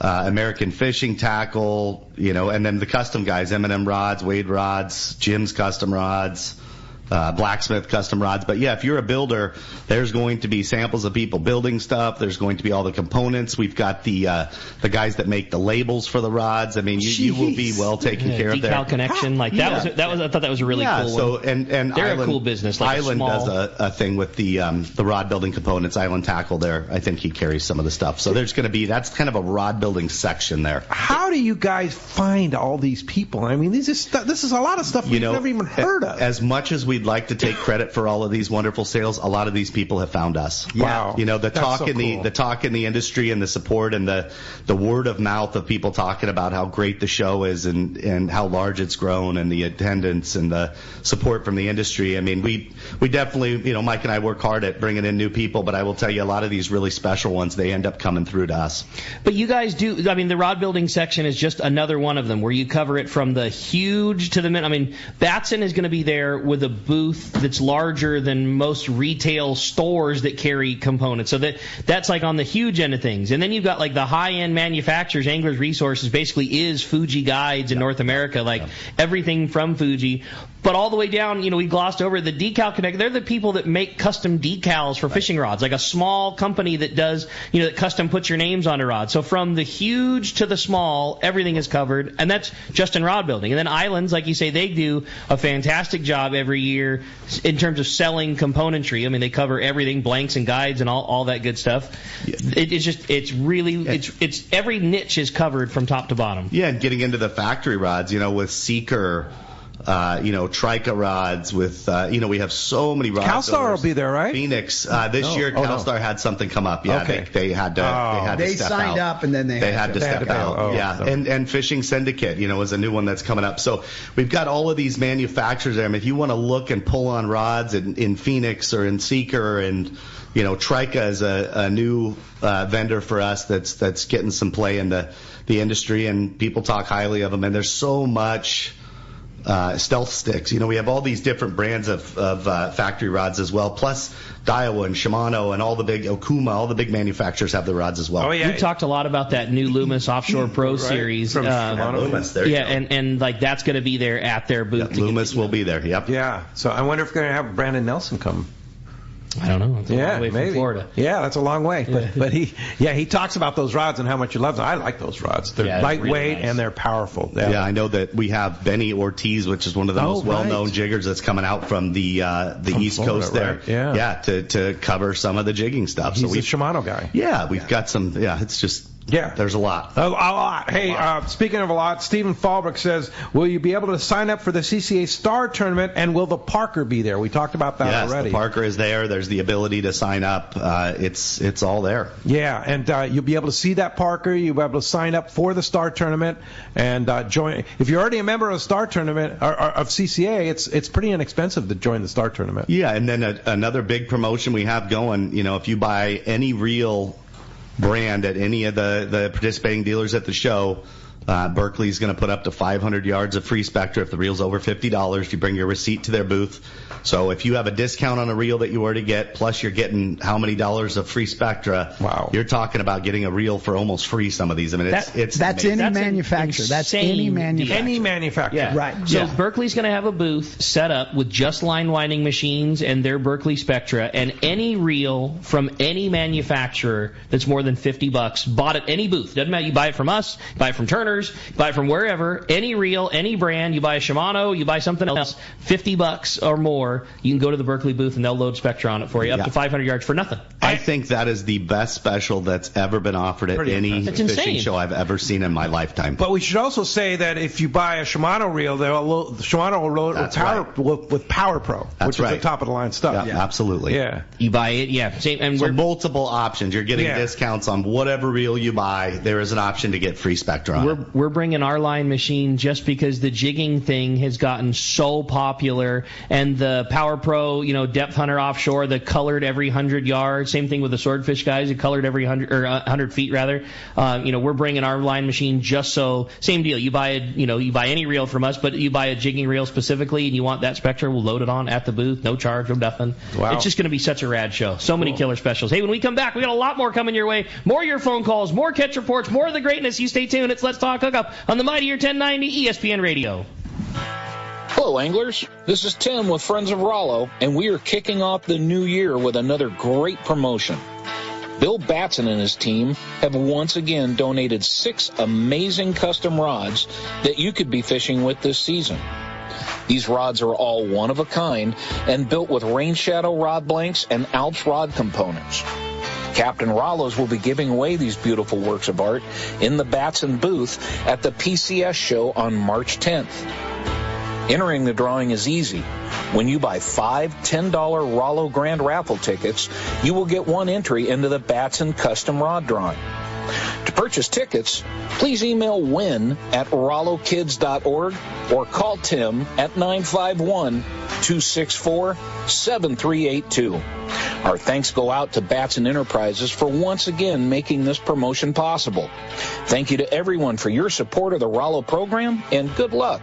Speaker 4: American Fishing Tackle, and then the custom guys, M&M Rods, Wade Rods, Jim's Custom Rods, Blacksmith Custom Rods. But yeah, if you're a builder, there's going to be samples of people building stuff. There's going to be all the components. We've got the guys that make the labels for the rods. I mean, you will be well taken care of there.
Speaker 3: Decal connection, I thought that was a really cool
Speaker 4: so,
Speaker 3: one.
Speaker 4: And
Speaker 3: they're
Speaker 4: Island,
Speaker 3: a cool business. Like
Speaker 4: Island
Speaker 3: small...
Speaker 4: does a thing with the rod building components. Island Tackle there, I think he carries some of the stuff. So there's going to be, that's kind of a rod building section there.
Speaker 2: How do you guys find all these people? I mean, this is a lot of stuff we've never even heard of.
Speaker 4: As much as we'd like to take credit for all of these wonderful sales, a lot of these people have found us.
Speaker 2: Wow.
Speaker 4: The talk in the industry and the support and the word of mouth of people talking about how great the show is and how large it's grown and the attendance and the support from the industry. I mean, we definitely, Mike and I work hard at bringing in new people, but I will tell you a lot of these really special ones, they end up coming through to us.
Speaker 3: But you guys do, I mean, the rod building section is just another one of them where you cover it from the huge to the mid. I mean, Batson is going to be there with a booth that's larger than most retail stores that carry components. So that's like on the huge end of things. And then you've got like the high-end manufacturers. Anglers Resources basically is Fuji Guides in North America, everything from Fuji. But all the way down, we glossed over the Decal Connect. They're the people that make custom decals for fishing rods, like a small company that does, that custom puts your names on a rod. So from the huge to the small, everything is covered, and that's just in rod building. And then Islands, like you say, they do a fantastic job every year in terms of selling componentry. I mean, they cover everything, blanks and guides and all that good stuff. It's every niche is covered from top to bottom.
Speaker 4: Yeah, and getting into the factory rods, with Seeker, Trica rods with, we have so many rods.
Speaker 2: CalStar will be there, right?
Speaker 4: Phoenix. This year, CalStar had something come up. Yeah,
Speaker 2: okay.
Speaker 4: They had to
Speaker 5: They
Speaker 4: step
Speaker 5: signed
Speaker 4: out.
Speaker 5: up and then they
Speaker 4: had to step out.
Speaker 2: Oh,
Speaker 4: yeah,
Speaker 2: so.
Speaker 4: and Fishing Syndicate, is a new one that's coming up. So we've got all of these manufacturers there. I mean, if you want to look and pull on rods in Phoenix or in Seeker and Trica is a new vendor for us that's getting some play in the industry, and people talk highly of them. And there's so much stealth sticks. We have all these different brands of factory rods as well, plus Daiwa and Shimano and all the big Okuma, all the big manufacturers have the rods as well.
Speaker 3: Oh, yeah. We talked a lot about that new Loomis Offshore Pro Series.
Speaker 4: From Loomis, there you go.
Speaker 3: And that's going to be there at their booth.
Speaker 4: Yep, Loomis will be there, yep.
Speaker 2: Yeah, so I wonder if we're going to have Brandon Nelson come.
Speaker 3: I don't know. It's a long way from Florida.
Speaker 2: Yeah, that's a long way. But he talks about those rods and how much he loves them. I like those rods. They're lightweight really nice. And they're powerful.
Speaker 4: Yeah, I know that we have Benny Ortiz, which is one of the most well-known jiggers that's coming out from the East
Speaker 2: Florida,
Speaker 4: Coast there.
Speaker 2: Right? Yeah,
Speaker 4: to cover some of the jigging stuff.
Speaker 2: He's a Shimano guy.
Speaker 4: Yeah, we've got some. Yeah, it's just. Yeah, there's a lot.
Speaker 2: A lot. Hey, speaking of a lot, Stephen Fallbrook says, will you be able to sign up for the CCA Star Tournament, and will the Parker be there? We talked about that already.
Speaker 4: Yes, the Parker is there. There's the ability to sign up. It's all there.
Speaker 2: Yeah, and you'll be able to see that Parker. You'll be able to sign up for the Star Tournament and join. If you're already a member of the Star Tournament or of CCA, it's pretty inexpensive to join the Star Tournament.
Speaker 4: Yeah, and then another big promotion we have going, if you buy any reel brand at any of the participating dealers at the show, Berkley's going to put up to 500 yards of free Spectra if the reel's over $50. You bring your receipt to their booth. So if you have a discount on a reel that you already get, plus you're getting how many dollars of free Spectra,
Speaker 2: wow,
Speaker 4: you're talking about getting a reel for almost free some of these. I mean,
Speaker 5: that's any manufacturer. That's any manufacturer.
Speaker 2: Any manufacturer.
Speaker 3: Yeah.
Speaker 5: Right.
Speaker 3: So Berkley's going to have a booth set up with just line winding machines and their Berkley Spectra, and any reel from any manufacturer that's more than $50 bought at any booth. Doesn't matter. You buy it from us, you buy it from Turner's, you buy it from wherever, any reel, any brand, you buy a Shimano, you buy something else, $50 or more, you can go to the Berkley booth and they'll load Spectra on it for you, up to 500 yards for nothing.
Speaker 4: I think that is the best special that's ever been offered at any fishing show I've ever seen in my lifetime.
Speaker 2: But we should also say that if you buy a Shimano reel, Shimano will load it with Power Pro, which is the top of the line stuff.
Speaker 4: Yeah, absolutely.
Speaker 2: Yeah.
Speaker 3: You buy it, same. And
Speaker 4: so multiple options. You're getting discounts on whatever reel you buy. There is an option to get free Spectra on it.
Speaker 3: We're bringing our line machine just because the jigging thing has gotten so popular, and the Power Pro, Depth Hunter offshore, the colored every 100 yards. Same thing with the Swordfish guys, the colored every 100 feet rather. We're bringing our line machine just so. Same deal. You buy any reel from us, but you buy a jigging reel specifically, and you want that Spectra, we'll load it on at the booth, no charge, no nothing.
Speaker 2: Wow.
Speaker 3: It's just going to be such a rad show. So many killer specials. Hey, when we come back, we got a lot more coming your way. More of your phone calls, more catch reports, more of the greatness. You stay tuned. It's Let's Talk Hookup on the Mightier 1090 ESPN Radio.
Speaker 9: Hello, anglers. This is Tim with Friends of Rollo, and we are kicking off the new year with another great promotion. Bill Batson and his team have once again donated 6 amazing custom rods that you could be fishing with this season. These rods are all one of a kind and built with rain shadow rod blanks and Alps rod components. Captain Rollo's will be giving away these beautiful works of art in the Batson booth at the PCS show on March 10th. Entering the drawing is easy. When you buy 5 $10 Rollo Grand Raffle tickets, you will get one entry into the Batson Custom Rod Drawing. To purchase tickets, please email win@rollokids.org or call Tim at 951-264-7382. Our thanks go out to Batson Enterprises for once again making this promotion possible. Thank you to everyone for your support of the Rollo program, and good luck.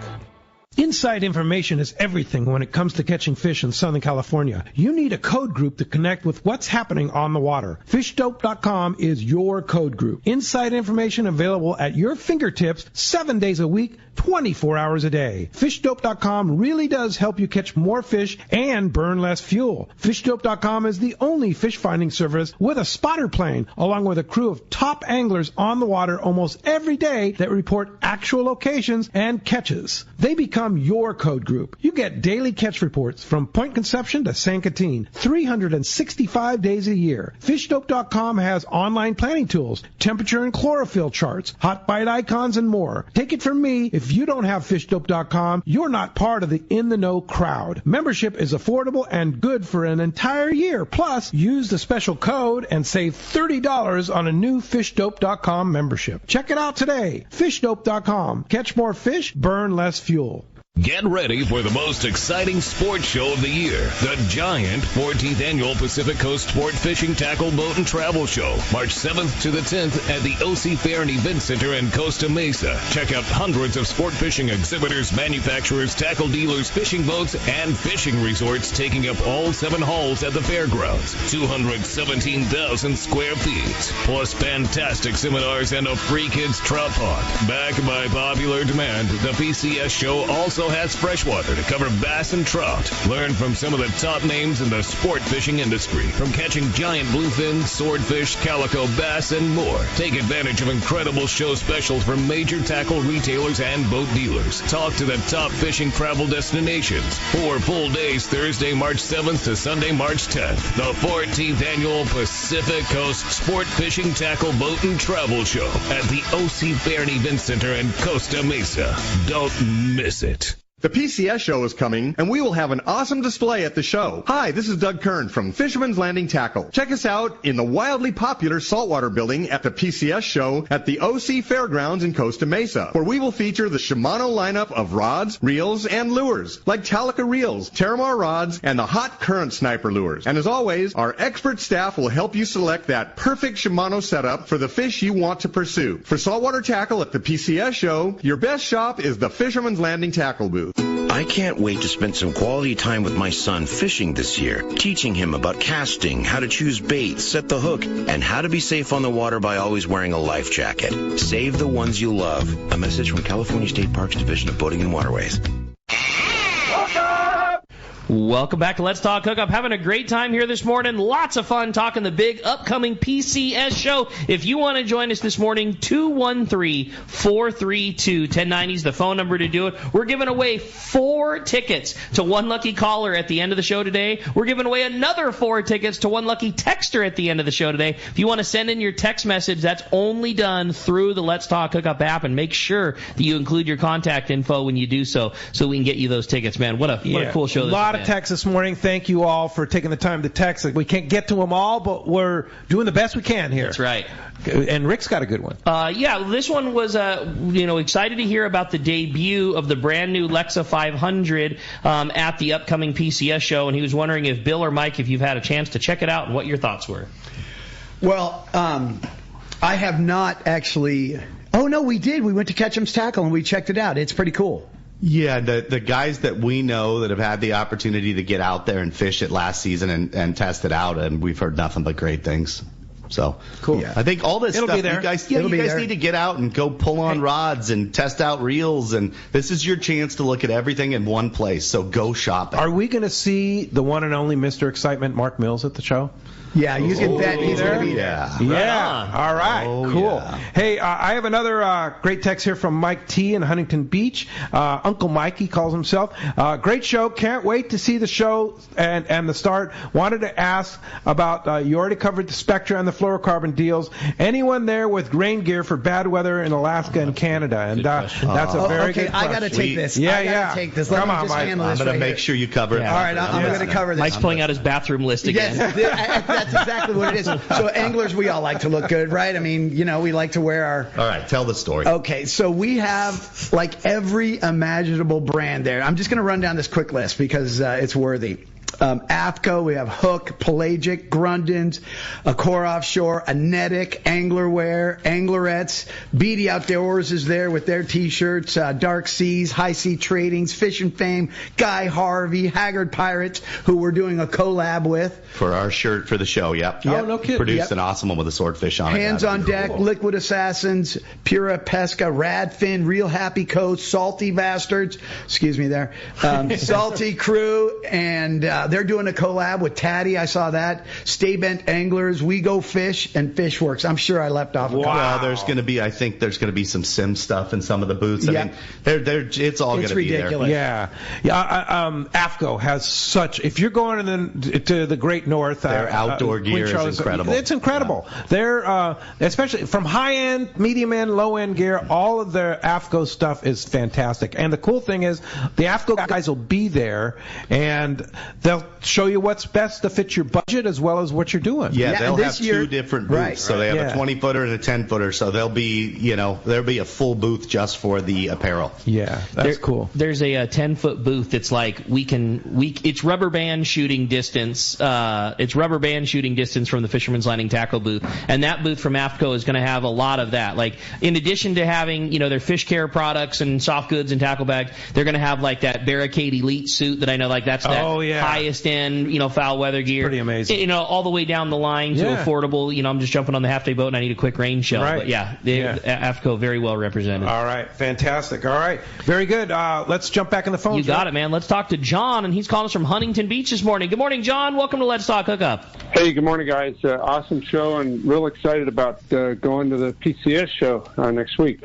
Speaker 2: Inside information is everything when it comes to catching fish in Southern California. You need a code group to connect with what's happening on the water. FishDope.com is your code group. Inside information available at your fingertips 7 days a week, 24 hours a day. FishDope.com really does help you catch more fish and burn less fuel. FishDope.com is the only fish finding service with a spotter plane, along with a crew of top anglers on the water almost every day that report actual locations and catches. They become your code group. You get daily catch reports from Point Conception to San Catine, 365 days a year. FishDope.com has online planning tools, temperature and chlorophyll charts, hot bite icons, and more. Take it from me, if you don't have FishDope.com, you're not part of the in-the-know crowd. Membership is affordable and good for an entire year. Plus, use the special code and save $30 on a new FishDope.com membership. Check it out today. FishDope.com. Catch more fish, burn less fuel.
Speaker 10: Get ready for the most exciting sports show of the year, the giant 14th Annual Pacific Coast Sport Fishing Tackle Boat and Travel Show, March 7th to the 10th at the OC Fair and Event Center in Costa Mesa. Check out hundreds of sport fishing exhibitors, manufacturers, tackle dealers, fishing boats, and fishing resorts taking up all 7 halls at the fairgrounds. 217,000 square feet, plus fantastic seminars and a free kids trout pond. Backed by popular demand, the PCS show also has freshwater to cover bass and trout. Learn from some of the top names in the sport fishing industry, from catching giant bluefin, swordfish, calico bass, and more. Take advantage of incredible show specials from major tackle retailers and boat dealers. Talk to the top fishing travel destinations. 4 full days, Thursday, March 7th to Sunday, March 10th. The 14th Annual Pacific Coast Sport Fishing Tackle Boat and Travel Show at the OC Fair and Event Center in Costa Mesa. Don't miss it.
Speaker 11: The PCS show is coming, and we will have an awesome display at the show. Hi, this is Doug Kern from Fisherman's Landing Tackle. Check us out in the wildly popular saltwater building at the PCS show at the OC Fairgrounds in Costa Mesa, where we will feature the Shimano lineup of rods, reels, and lures, like Talica reels, Terramar rods, and the Hot Current Sniper lures. And as always, our expert staff will help you select that perfect Shimano setup for the fish you want to pursue. For saltwater tackle at the PCS show, your best shop is the Fisherman's Landing Tackle booth.
Speaker 12: I can't wait to spend some quality time with my son fishing this year, teaching him about casting, how to choose bait, set the hook, and how to be safe on the water by always wearing a life jacket. Save the ones you love. A message from California State Parks Division of Boating and Waterways.
Speaker 3: Welcome back to Let's Talk Hookup. Having a great time here this morning. Lots of fun talking the big upcoming PCS show. If you want to join us this morning, 213-432-1090 is the phone number to do it. We're giving away 4 tickets to one lucky caller at the end of the show today. We're giving away another 4 tickets to one lucky texter at the end of the show today. If you want to send in your text message, that's only done through the Let's Talk Hookup app, and make sure that you include your contact info when you do so we can get you those tickets, man. What a cool show this is.
Speaker 2: A lot of texts this morning. Thank you all for taking the time to text. We can't get to them all, but we're doing the best we can here.
Speaker 3: That's right.
Speaker 2: And Rick's got a good one.
Speaker 3: This one was, excited to hear about the debut of the brand new Lexa 500 at the upcoming PCS show, and he was wondering if Bill or Mike, if you've had a chance to check it out, and what your thoughts were.
Speaker 5: Well, I have not actually. Oh no, we did. We went to Ketchum's Tackle and we checked it out. It's pretty cool.
Speaker 4: Yeah, the guys that we know that have had the opportunity to get out there and fish it last season and test it out, and we've heard nothing but great things. So
Speaker 5: cool.
Speaker 4: Yeah. I think all this
Speaker 2: It'll
Speaker 4: stuff
Speaker 2: be there.
Speaker 4: you guys need to get out and go pull on rods and test out reels, and this is your chance to look at everything in one place. So go shopping.
Speaker 2: Are we going to see the one and only Mr. Excitement, Mark Mills, at the show?
Speaker 5: Yeah, you can bet he's going to be there.
Speaker 2: Yeah. All right. Cool.
Speaker 4: Yeah.
Speaker 2: Hey, I have another great text here from Mike T. in Huntington Beach. Uncle Mike, he calls himself. Great show. Can't wait to see the show and the start. Wanted to ask about, you already covered the Spectra and the fluorocarbon deals. Anyone there with rain gear for bad weather in Alaska and Canada? And that's a very good question.
Speaker 5: I got to take this.
Speaker 2: I
Speaker 5: got to take this. Let me just handle this.
Speaker 4: I'm going to make sure you cover it.
Speaker 5: All right, I'm going to cover this.
Speaker 3: Mike's pulling out his bathroom list again.
Speaker 5: Yes, that's exactly what it is. So anglers, we all like to look good, right? I mean, we like to wear our...
Speaker 4: All right, tell the story.
Speaker 5: Okay, so we have like every imaginable brand there. I'm just going to run down this quick list because it's worthy. AFCO, we have Hook, Pelagic, Grundens, Accor Offshore, Anetic, Anglerwear, Anglerettes, Beatty Outdoors is there with their T-shirts, Dark Seas, High Sea Tradings, Fish and Fame, Guy Harvey, Haggard Pirates, who we're doing a collab with.
Speaker 4: For our shirt for the show, yep.
Speaker 2: Oh, no kidding.
Speaker 4: Produced an awesome one with a swordfish on it.
Speaker 5: Hands on Deck, cool. Liquid Assassins, Pura Pesca, Radfin, Real Happy Coast, Salty Bastards, excuse me there, Salty Crew, and they're doing a collab with Tatty. I saw that. Stay Bent Anglers, We Go Fish, and Fishworks. I'm sure I left off.
Speaker 4: Well, I think there's going to be some sim stuff in some of the booths. I mean, it's all going to be there.
Speaker 5: Yeah.
Speaker 2: AFCO has such. If you're going to the Great North,
Speaker 4: their outdoor gear is incredible.
Speaker 2: It's incredible. Yeah. They're especially from high end, medium end, low end gear. All of their AFCO stuff is fantastic. And the cool thing is, the AFCO guys will be there and they'll show you what's best to fit your budget as well as what you're doing.
Speaker 4: Yeah, they'll have 2 different booths. Right. So they have a 20-footer and a 10-footer. So there'll be a full booth just for the apparel.
Speaker 2: Yeah, that's cool.
Speaker 3: There's a 10-foot booth. It's like it's rubber band shooting distance. It's rubber band shooting distance from the Fisherman's Landing Tackle booth, and that booth from AFCO is going to have a lot of that. Like, in addition to having their fish care products and soft goods and tackle bags, they're going to have like that Barricade Elite suit that I know, like that's highest end, foul weather gear.
Speaker 2: Pretty amazing.
Speaker 3: All the way down the line to affordable. I'm just jumping on the half day boat and I need a quick rain shell.
Speaker 2: Right.
Speaker 3: But AFCO very well represented.
Speaker 2: All right, fantastic. All right, very good. Let's jump back in the phone.
Speaker 3: You got it, man. Let's talk to John, and he's calling us from Huntington Beach this morning. Good morning, John. Welcome to Let's Talk Hookup.
Speaker 13: Hey, good morning, guys. Awesome show, and real excited about going to the PCS show next week.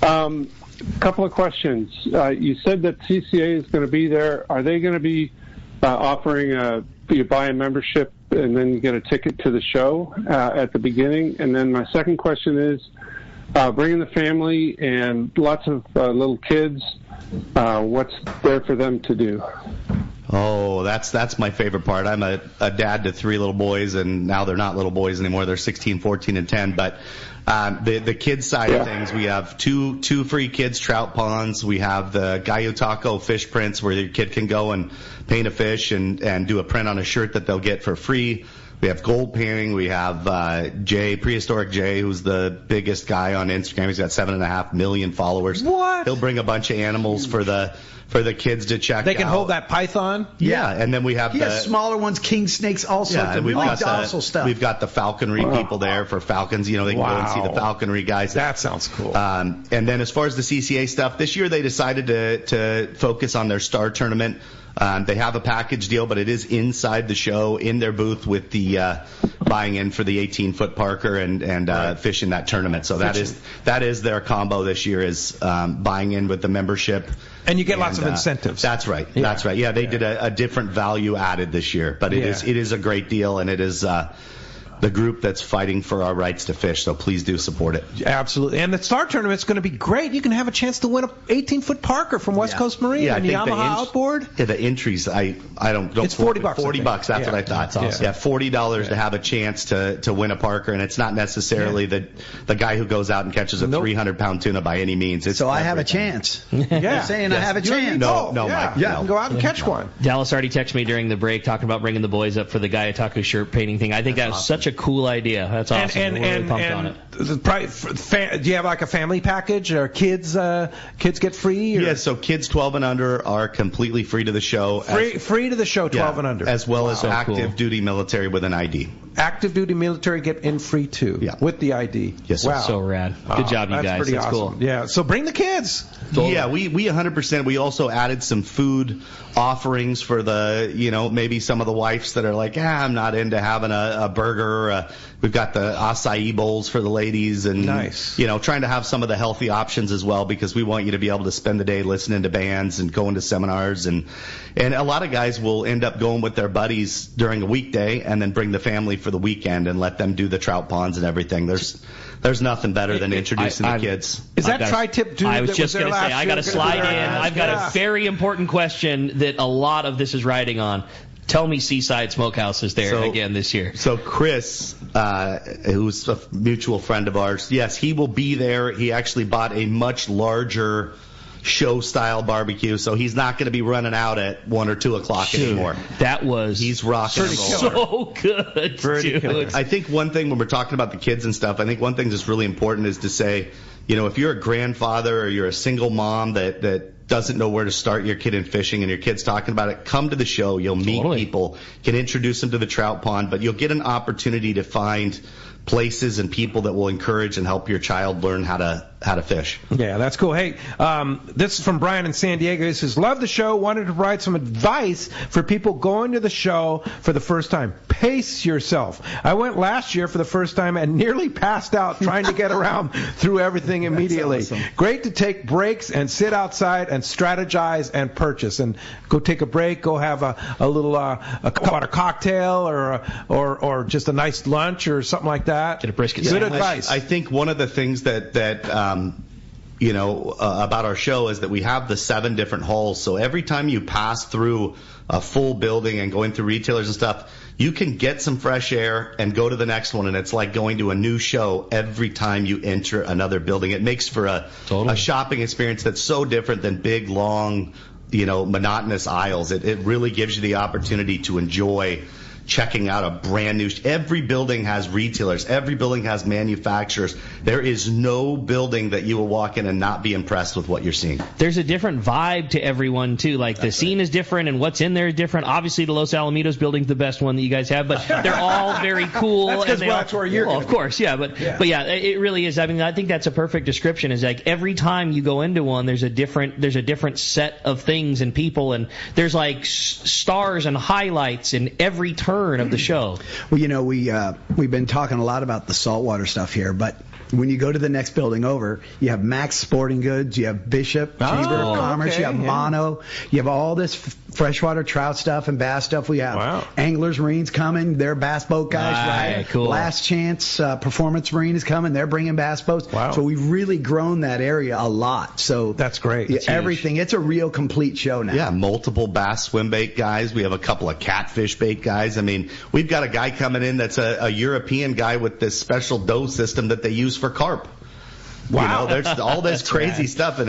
Speaker 13: Couple of questions. You said that CCA is going to be there. Are they going to be offering you buy a membership and then you get a ticket to the show at the beginning? And then my second question is, bringing the family and lots of little kids, what's there for them to do?
Speaker 4: Oh, that's my favorite part. I'm a dad to 3 little boys, and now they're not little boys anymore. They're 16, 14, and 10. But the kids side of things, we have two free kids trout ponds. We have the Gallo Taco fish prints where your kid can go and paint a fish and do a print on a shirt that they'll get for free. We have gold painting. We have Jay, Prehistoric Jay, who's the biggest guy on Instagram. He's got 7.5 million followers.
Speaker 2: What?
Speaker 4: He'll bring a bunch of animals for the kids to check out.
Speaker 2: They can hold that python?
Speaker 4: Yeah, and then we have
Speaker 5: he has smaller ones, king snakes, all sorts of really docile stuff.
Speaker 4: We've got the falconry people there for falcons. They can go and see the falconry guys.
Speaker 2: That sounds cool.
Speaker 4: And then as far as the CCA stuff, this year they decided to focus on their star tournament. They have a package deal, but it is inside the show in their booth with the buying in for the 18-foot Parker and fishing that tournament. So that is their combo this year is buying in with the membership.
Speaker 2: And you get lots of incentives.
Speaker 4: That's right. Yeah. That's right. Yeah, they did a different value added this year, but it is a great deal, and it is the group that's fighting for our rights to fish, so please do support it.
Speaker 2: Absolutely. And the Star Tournament's going to be great. You can have a chance to win an 18-foot Parker from West Coast Marine and Yamaha outboard.
Speaker 4: Yeah, the entries, I don't
Speaker 2: it's $40.
Speaker 4: $40, that's what I thought.
Speaker 2: That's awesome.
Speaker 4: Yeah, $40 to have a chance to win a Parker, and it's not necessarily the guy who goes out and catches a 300-pound tuna by any means. It's
Speaker 5: I have a chance.
Speaker 2: You're
Speaker 5: saying I have a chance.
Speaker 4: No, Mike.
Speaker 2: You can go out and catch one.
Speaker 3: Dallas already texted me during the break talking about bringing the boys up for the Gallo Taco shirt painting thing. I think that was such a cool idea. That's awesome. We're really pumped on it.
Speaker 2: Do you have like a family package or kids get free? Or?
Speaker 4: Yeah, so kids 12 and under are completely free to the show.
Speaker 2: Free to the show, 12 and under.
Speaker 4: As well as active duty military with an ID.
Speaker 2: Active duty military get in free too.
Speaker 4: Yeah.
Speaker 2: With the ID.
Speaker 4: Yes, sir.
Speaker 3: Wow. So rad. Good job, you guys.
Speaker 2: That's pretty awesome.
Speaker 3: Cool.
Speaker 2: Yeah. So bring the kids.
Speaker 4: Totally. Yeah, we 100%. We also added some food offerings for the, maybe some of the wives that are like, I'm not into having a burger. We've got the acai bowls for the ladies and, trying to have some of the healthy options as well, because we want you to be able to spend the day listening to bands and going to seminars. And a lot of guys will end up going with their buddies during a weekday and then bring the family for the weekend and let them do the trout ponds and everything. There's nothing better than introducing the kids.
Speaker 2: Is that tri-tip dude?
Speaker 3: I was just going to say, I got to slide in. I've got a very important question that a lot of this is riding on. Tell me Seaside Smokehouse is there again this year.
Speaker 4: So Chris, who's a mutual friend of ours, yes, he will be there. He actually bought a much larger show-style barbecue, so he's not going to be running out at 1 or 2 o'clock anymore.
Speaker 3: He's
Speaker 4: rocking and rolling.
Speaker 3: So good, dude.
Speaker 4: I think one thing when we're talking about the kids and stuff, I think one thing that's really important is to say, if you're a grandfather or you're a single mom that doesn't know where to start your kid in fishing and your kid's talking about it, come to the show. You'll meet people, can introduce them to the trout pond, but you'll get an opportunity to find places and people that will encourage and help your child learn how to fish.
Speaker 2: Yeah, that's cool. Hey, this is from Brian in San Diego. He says, love the show. Wanted to provide some advice for people going to the show for the first time. Pace yourself. I went last year for the first time and nearly passed out trying to get around through everything immediately.
Speaker 5: Awesome.
Speaker 2: Great to take breaks and sit outside and strategize and purchase. And go take a break, go have a little a cocktail or just a nice lunch or something like that.
Speaker 3: Get a brisket
Speaker 2: Good
Speaker 3: sandwich.
Speaker 2: advice.
Speaker 4: I think one of the things that about our show is that we have the 7 different halls. So every time you pass through a full building and going through retailers and stuff, you can get some fresh air and go to the next one. And it's like going to a new show every time you enter another building. It makes for a shopping experience that's so different than big, long, monotonous aisles. It really gives you the opportunity to enjoy checking out a brand new. Every building has retailers. Every building has manufacturers. There is no building that you will walk in and not be impressed with what you're seeing.
Speaker 3: There's a different vibe to everyone too. Like the scene is different and what's in there is different. Obviously, the Los Alamitos building's the best one that you guys have, but they're all very cool.
Speaker 2: That's where you're.
Speaker 3: Of course, yeah. But yeah, it really is. I mean, I think that's a perfect description. Is like every time you go into one, there's a different set of things and people, and there's like stars and highlights in every turn. return of the show?
Speaker 5: Well, we've been talking a lot about the saltwater stuff here, but when you go to the next building over, you have Max Sporting Goods, you have Bishop, Chamber of Commerce, you have Mono, you have all this freshwater trout stuff and bass stuff. We have Anglers Marine's coming, they're bass boat guys, right?
Speaker 3: Cool.
Speaker 5: Last Chance Performance Marine is coming, they're bringing bass boats.
Speaker 2: Wow.
Speaker 5: So we've really grown that area a lot. So
Speaker 2: that's great.
Speaker 5: Yeah, everything. It's a real complete show now.
Speaker 4: Yeah, multiple bass swim bait guys. We have a couple of catfish bait guys. I mean, we've got a guy coming in that's a European guy with this special dough system that they use for carp.
Speaker 2: Wow.
Speaker 4: There's all this crazy stuff, and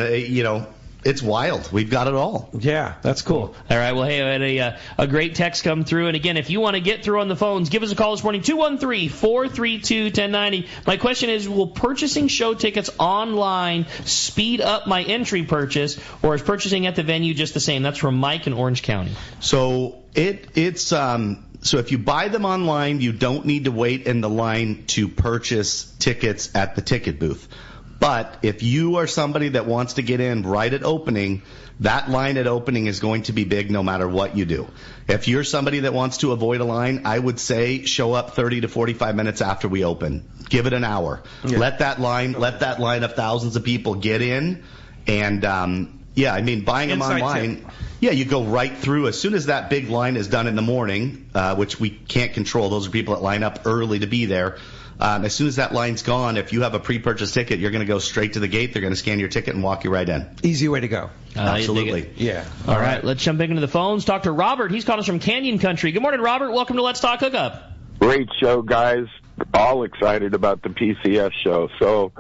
Speaker 4: it's wild. We've got it all.
Speaker 2: Yeah, that's cool.
Speaker 3: All right, well, hey, I had a great text come through. And again, if you want to get through on the phones, give us a call this morning, 213-432-1090. My question is, will purchasing show tickets online speed up my entry purchase, or is purchasing at the venue just the same? That's from Mike in Orange County.
Speaker 4: So so if you buy them online, you don't need to wait in the line to purchase tickets at the ticket booth. But if you are somebody that wants to get in right at opening, that line at opening is going to be big no matter what you do. If you're somebody that wants to avoid a line, I would say show up 30 to 45 minutes after we open. Give it an hour. Yeah. Let that line of thousands of people get in. And, buying them online, you go right through. As soon as that big line is done in the morning, which we can't control, those are people that line up early to be there. As soon as that line's gone, if you have a pre-purchase ticket, you're going to go straight to the gate. They're going to scan your ticket and walk you right in.
Speaker 2: Easy way to go.
Speaker 4: Absolutely.
Speaker 2: Yeah.
Speaker 3: All right, let's jump into the phones. Talk to Robert. He's calling us from Canyon Country. Good morning, Robert. Welcome to Let's Talk Hookup.
Speaker 14: Great show, guys. All excited about the PCS show. So,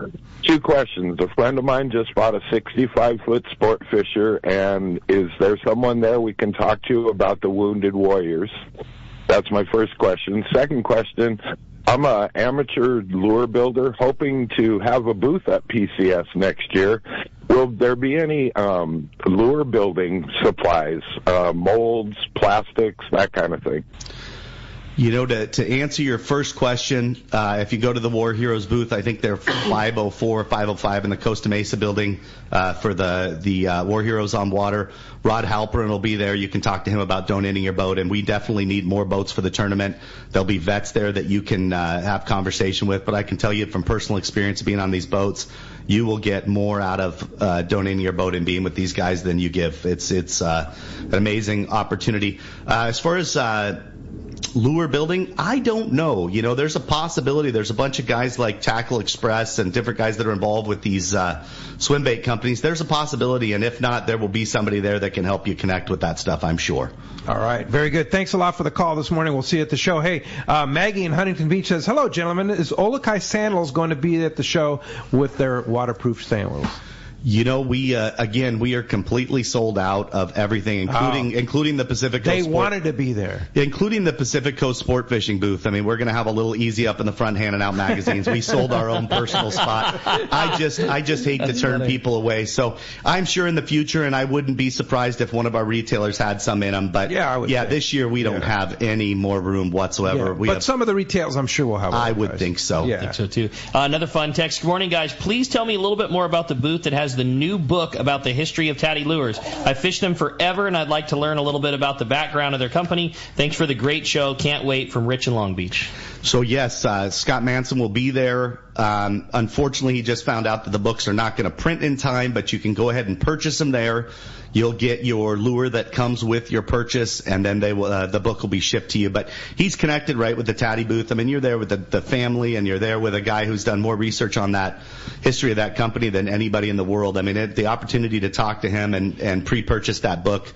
Speaker 14: 2 questions. A friend of mine just bought a 65-foot sport fisher, and is there someone there we can talk to about the Wounded Warriors? That's my first question. Second question, I'm an amateur lure builder hoping to have a booth at PCS next year. Will there be any lure building supplies, molds, plastics, that kind of thing?
Speaker 4: To answer your first question, if you go to the War Heroes booth, I think they're 504 or 505 in the Costa Mesa building for the War Heroes on Water. Rod Halperin will be there. You can talk to him about donating your boat, and we definitely need more boats for the tournament. There'll be vets there that you can have conversation with, but I can tell you from personal experience of being on these boats, you will get more out of donating your boat and being with these guys than you give. It's an amazing opportunity. As far as lure building, I don't know. There's a possibility. There's a bunch of guys like Tackle Express and different guys that are involved with these swim bait companies. There's a possibility, and if not, there will be somebody there that can help you connect with that stuff, I'm sure.
Speaker 2: All right. Very good. Thanks a lot for the call this morning. We'll see you at the show. Hey, Maggie in Huntington Beach says, hello, gentlemen. Is Olokai Sandals going to be at the show with their waterproof sandals?
Speaker 4: We are completely sold out of everything, including the Pacific Coast.
Speaker 2: They wanted to be there,
Speaker 4: including the Pacific Coast Sport Fishing booth. I mean, we're going to have a little easy up in the front handing out magazines. We sold our own personal spot. I just hate to turn people away. So I'm sure in the future, and I wouldn't be surprised if one of our retailers had some in them. But this year we don't have any more room whatsoever.
Speaker 2: But some of the retailers, I'm sure, will have.
Speaker 4: I would think so.
Speaker 3: Yeah, I think so too. Another fun text. Good morning, guys. Please tell me a little bit more about the booth that has the new book about the history of Tatty Lures. I fished them forever, and I'd like to learn a little bit about the background of their company. Thanks for the great show. Can't wait. From Rich in Long Beach.
Speaker 4: So, yes, Scott Manson will be there. Unfortunately, he just found out that the books are not going to print in time, but you can go ahead and purchase them there. You'll get your lure that comes with your purchase, and then the book will be shipped to you. But he's connected right with the Tatty booth. I mean, you're there with the family, and you're there with a guy who's done more research on that history of that company than anybody in the world. I mean, the opportunity to talk to him and pre-purchase that book.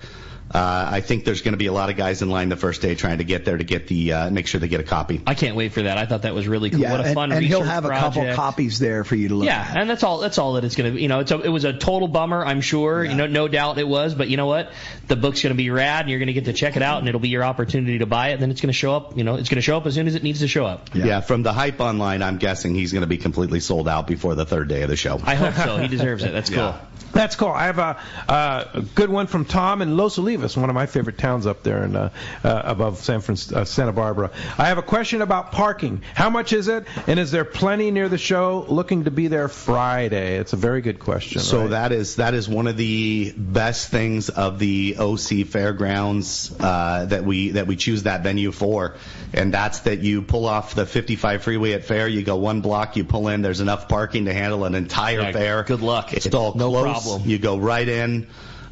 Speaker 4: I think there's going to be a lot of guys in line the first day trying to get there to get make sure they get a copy.
Speaker 3: I can't wait for that. I thought that was really cool.
Speaker 5: Yeah,
Speaker 3: what a fun
Speaker 5: and
Speaker 3: research
Speaker 5: he'll have
Speaker 3: project.
Speaker 5: a couple copies there for you to look at.
Speaker 3: Yeah, and that's all that it's going to be. It was a total bummer, I'm sure. Yeah. No doubt it was. But you know what? The book's going to be rad, and you're going to get to check it out, and it'll be your opportunity to buy it. And then it's going to show up. It's going to show up as soon as it needs to show up.
Speaker 4: Yeah, from the hype online, I'm guessing he's going to be completely sold out before the third day of the show.
Speaker 3: I hope so. He deserves it. That's cool.
Speaker 2: That's cool. I have a good one from Tom in Los Olivos. Clovis, one of my favorite towns up there in above Santa Barbara. I have a question about parking. How much is it, and is there plenty near the show? Looking to be there Friday. It's a very good question.
Speaker 4: So
Speaker 2: right?
Speaker 4: that is one of the best things of the OC Fairgrounds that we choose that venue for, and that's that you pull off the 55 freeway at Fair, you go one block, you pull in, there's enough parking to handle an entire fair.
Speaker 3: Good luck.
Speaker 4: It's all
Speaker 3: no
Speaker 4: close.
Speaker 3: Problem.
Speaker 4: You go right in.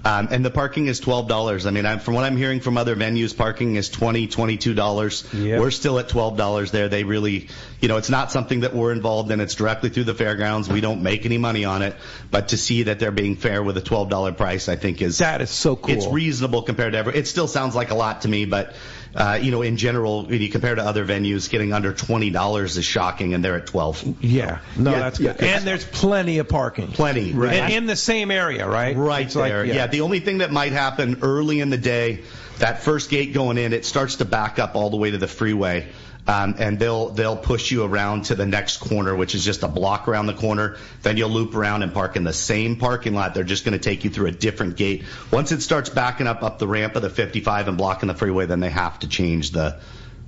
Speaker 4: And the parking is $12. I mean, from what I'm hearing from other venues, parking is $20, $22.
Speaker 2: Yep.
Speaker 4: We're still at $12 there. They really, it's not something that we're involved in. It's directly through the fairgrounds. We don't make any money on it. But to see that they're being fair with a $12 price, I think
Speaker 2: that is so cool.
Speaker 4: It's reasonable compared to it still sounds like a lot to me, but in general, when you compare to other venues, getting under $20 is shocking, and they're at $12.
Speaker 2: Yeah, that's good. And there's plenty of parking.
Speaker 4: Plenty, right?
Speaker 2: And in the same area, right?
Speaker 4: Right there. Yeah. The only thing that might happen early in the day, that first gate going in, it starts to back up all the way to the freeway. And they'll push you around to the next corner, which is just a block around the corner. Then you'll loop around and park in the same parking lot. They're just going to take you through a different gate. Once it starts backing up the ramp of the 55 and blocking the freeway, then they have to change the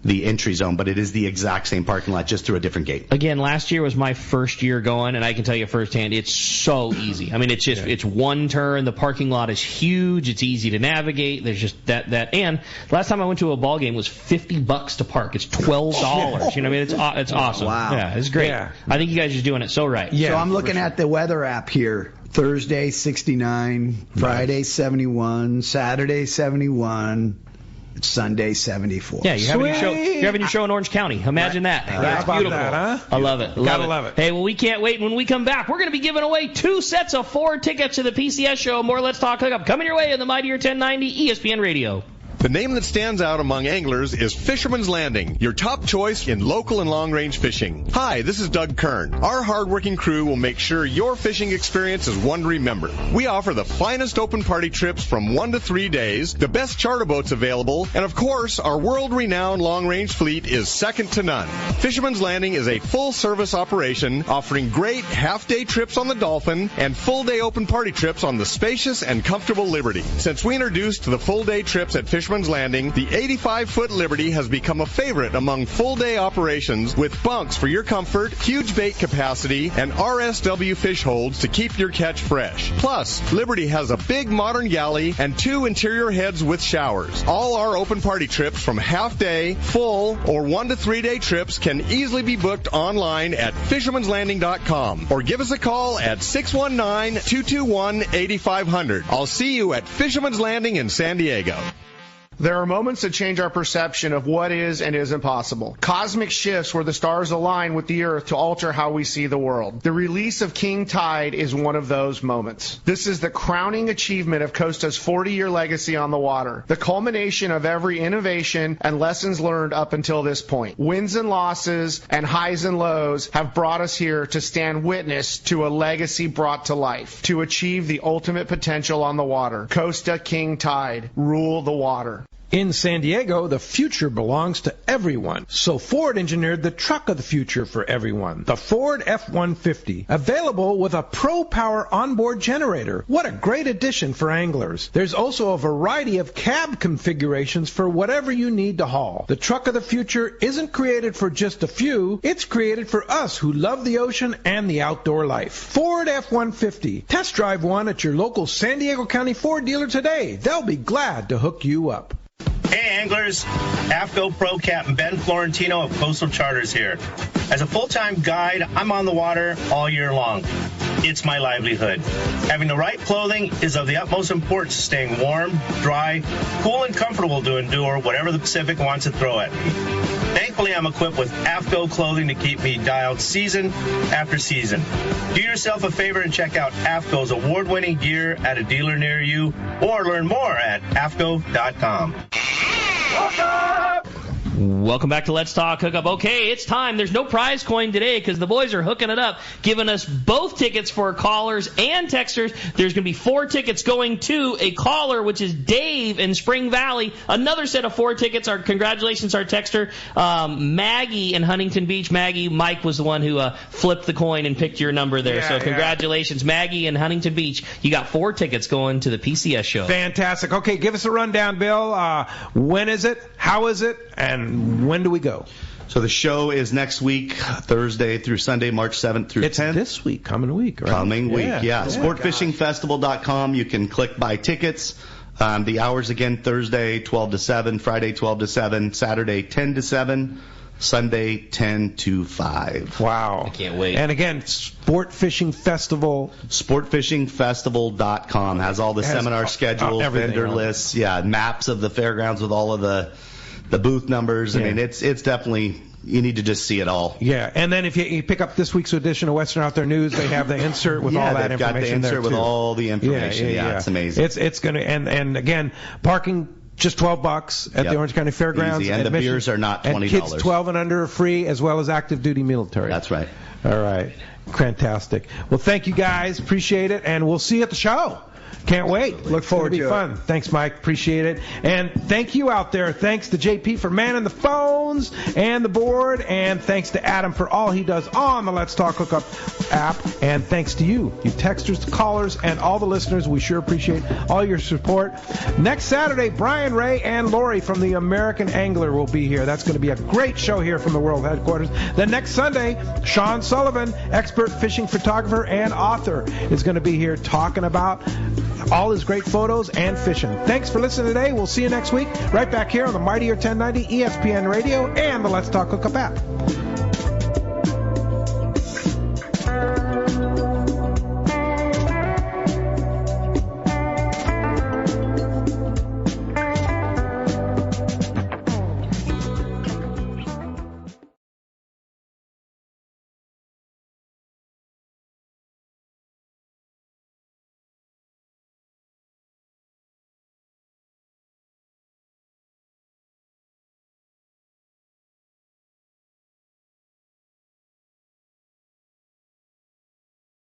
Speaker 4: entry zone, but it is the exact same parking lot, just through a different gate.
Speaker 3: Again, last year was my first year going, and I can tell you firsthand, it's so easy. I mean, it's just it's one turn. The parking lot is huge. It's easy to navigate. There's just that. And last time I went to a ball game was $50 to park. It's $12. You know what I mean? It's awesome.
Speaker 5: Wow.
Speaker 3: Yeah, it's great.
Speaker 2: Yeah.
Speaker 3: I think you guys are just doing it so right.
Speaker 5: Yeah. So I'm looking at the weather app here. Thursday 69, Friday 71, Saturday 71. Sunday 74.
Speaker 3: Yeah, you're having your show in Orange County. Imagine that. That's beautiful.
Speaker 2: That, huh?
Speaker 3: I love it.
Speaker 2: Love it.
Speaker 3: Hey, well, we can't wait. When we come back, we're going to be giving away 2 sets of 4 tickets to the PCS show. More Let's Talk Hookup coming your way in the Mightier 1090 ESPN Radio.
Speaker 11: The name that stands out among anglers is Fisherman's Landing, your top choice in local and long-range fishing. Hi, this is Doug Kern. Our hard-working crew will make sure your fishing experience is one to remember. We offer the finest open party trips from 1 to 3 days, the best charter boats available, and of course, our world-renowned long-range fleet is second to none. Fisherman's Landing is a full-service operation offering great half-day trips on the Dolphin and full-day open party trips on the spacious and comfortable Liberty. Since we introduced the full-day trips at Fisherman's Landing, the 85-foot Liberty has become a favorite among full-day operations with bunks for your comfort, huge bait capacity, and RSW fish holds to keep your catch fresh. Plus, Liberty has a big modern galley and 2 interior heads with showers. All our open party trips from half-day, full, or 1 to 3 day trips can easily be booked online at fishermanslanding.com or give us a call at 619-221-8500. I'll see you at Fisherman's Landing in San Diego.
Speaker 15: There are moments that change our perception of what is and isn't possible. Cosmic shifts where the stars align with the Earth to alter how we see the world. The release of King Tide is one of those moments. This is the crowning achievement of Costa's 40-year legacy on the water, the culmination of every innovation and lessons learned up until this point. Wins and losses and highs and lows have brought us here to stand witness to a legacy brought to life, to achieve the ultimate potential on the water. Costa King Tide, rule the water.
Speaker 2: In San Diego, the future belongs to everyone. So Ford engineered the truck of the future for everyone, the Ford F-150, available with a Pro Power onboard generator. What a great addition for anglers. There's also a variety of cab configurations for whatever you need to haul. The truck of the future isn't created for just a few. It's created for us who love the ocean and the outdoor life. Ford F-150. Test drive one at your local San Diego County Ford dealer today. They'll be glad to hook you up.
Speaker 16: Hey anglers, AFCO Pro Captain Ben Florentino of Coastal Charters here. As a full-time guide, I'm on the water all year long. It's my livelihood. Having the right clothing is of the utmost importance to staying warm, dry, cool, and comfortable to endure whatever the Pacific wants to throw at me. Thankfully, I'm equipped with AFCO clothing to keep me dialed season after season. Do yourself a favor and check out AFCO's award-winning gear at a dealer near you, or learn more at AFCO.com.
Speaker 3: Welcome back to Let's Talk Hookup. Okay, it's time. There's no prize coin today because the boys are hooking it up, giving us both tickets for callers and texters. There's going to be 4 tickets going to a caller, which is Dave in Spring Valley. Another set of 4 tickets. Congratulations, our texter, Maggie in Huntington Beach. Maggie, Mike was the one who flipped the coin and picked your number there. So congratulations, Maggie in Huntington Beach. You got 4 tickets going to the PCS show.
Speaker 2: Fantastic. Okay, give us a rundown, Bill. When is it? How is it? And when do we go?
Speaker 4: So the show is next week, Thursday through Sunday, March 7th through 10th.
Speaker 2: It's this week, coming week, right?
Speaker 4: Coming week, yeah. Sportfishingfestival.com. You can click buy tickets. The hours again, Thursday 12 to 7, Friday 12 to 7, Saturday 10 to 7, Sunday 10 to 5.
Speaker 2: Wow.
Speaker 3: I can't wait.
Speaker 2: And again, Sport Fishing Festival.
Speaker 4: Sportfishingfestival.com has all the seminar schedules, vendor lists, maps of the fairgrounds with all of the booth numbers. I mean, it's definitely, you need to just see it all.
Speaker 2: Yeah, and then if you pick up this week's edition of Western Out There News, they have the insert with all that information.
Speaker 4: They've got the insert with all the information. Yeah, it's amazing.
Speaker 2: It's going to, and again, parking just $12 at the Orange County Fairgrounds.
Speaker 4: Easy. And the beers are not $20.
Speaker 2: And kids 12 and under are free, as well as active duty military.
Speaker 4: That's right.
Speaker 2: All right. Fantastic. Well, thank you guys. Appreciate it. And we'll see you at the show. Can't wait.
Speaker 5: Look forward to it.
Speaker 2: It'll be fun. Thanks, Mike. Appreciate it. And thank you out there. Thanks to JP for manning the phones and the board. And thanks to Adam for all he does on the Let's Talk Hookup app. And thanks to you texters, the callers, and all the listeners. We sure appreciate all your support. Next Saturday, Brian Ray and Lori from the American Angler will be here. That's going to be a great show here from the World Headquarters. Then next Sunday, Sean Sullivan, expert fishing photographer and author, is going to be here talking about all his great photos and fishing. Thanks for listening today. We'll see you next week right back here on the Mightier 1090 ESPN Radio and the Let's Talk Hookup app.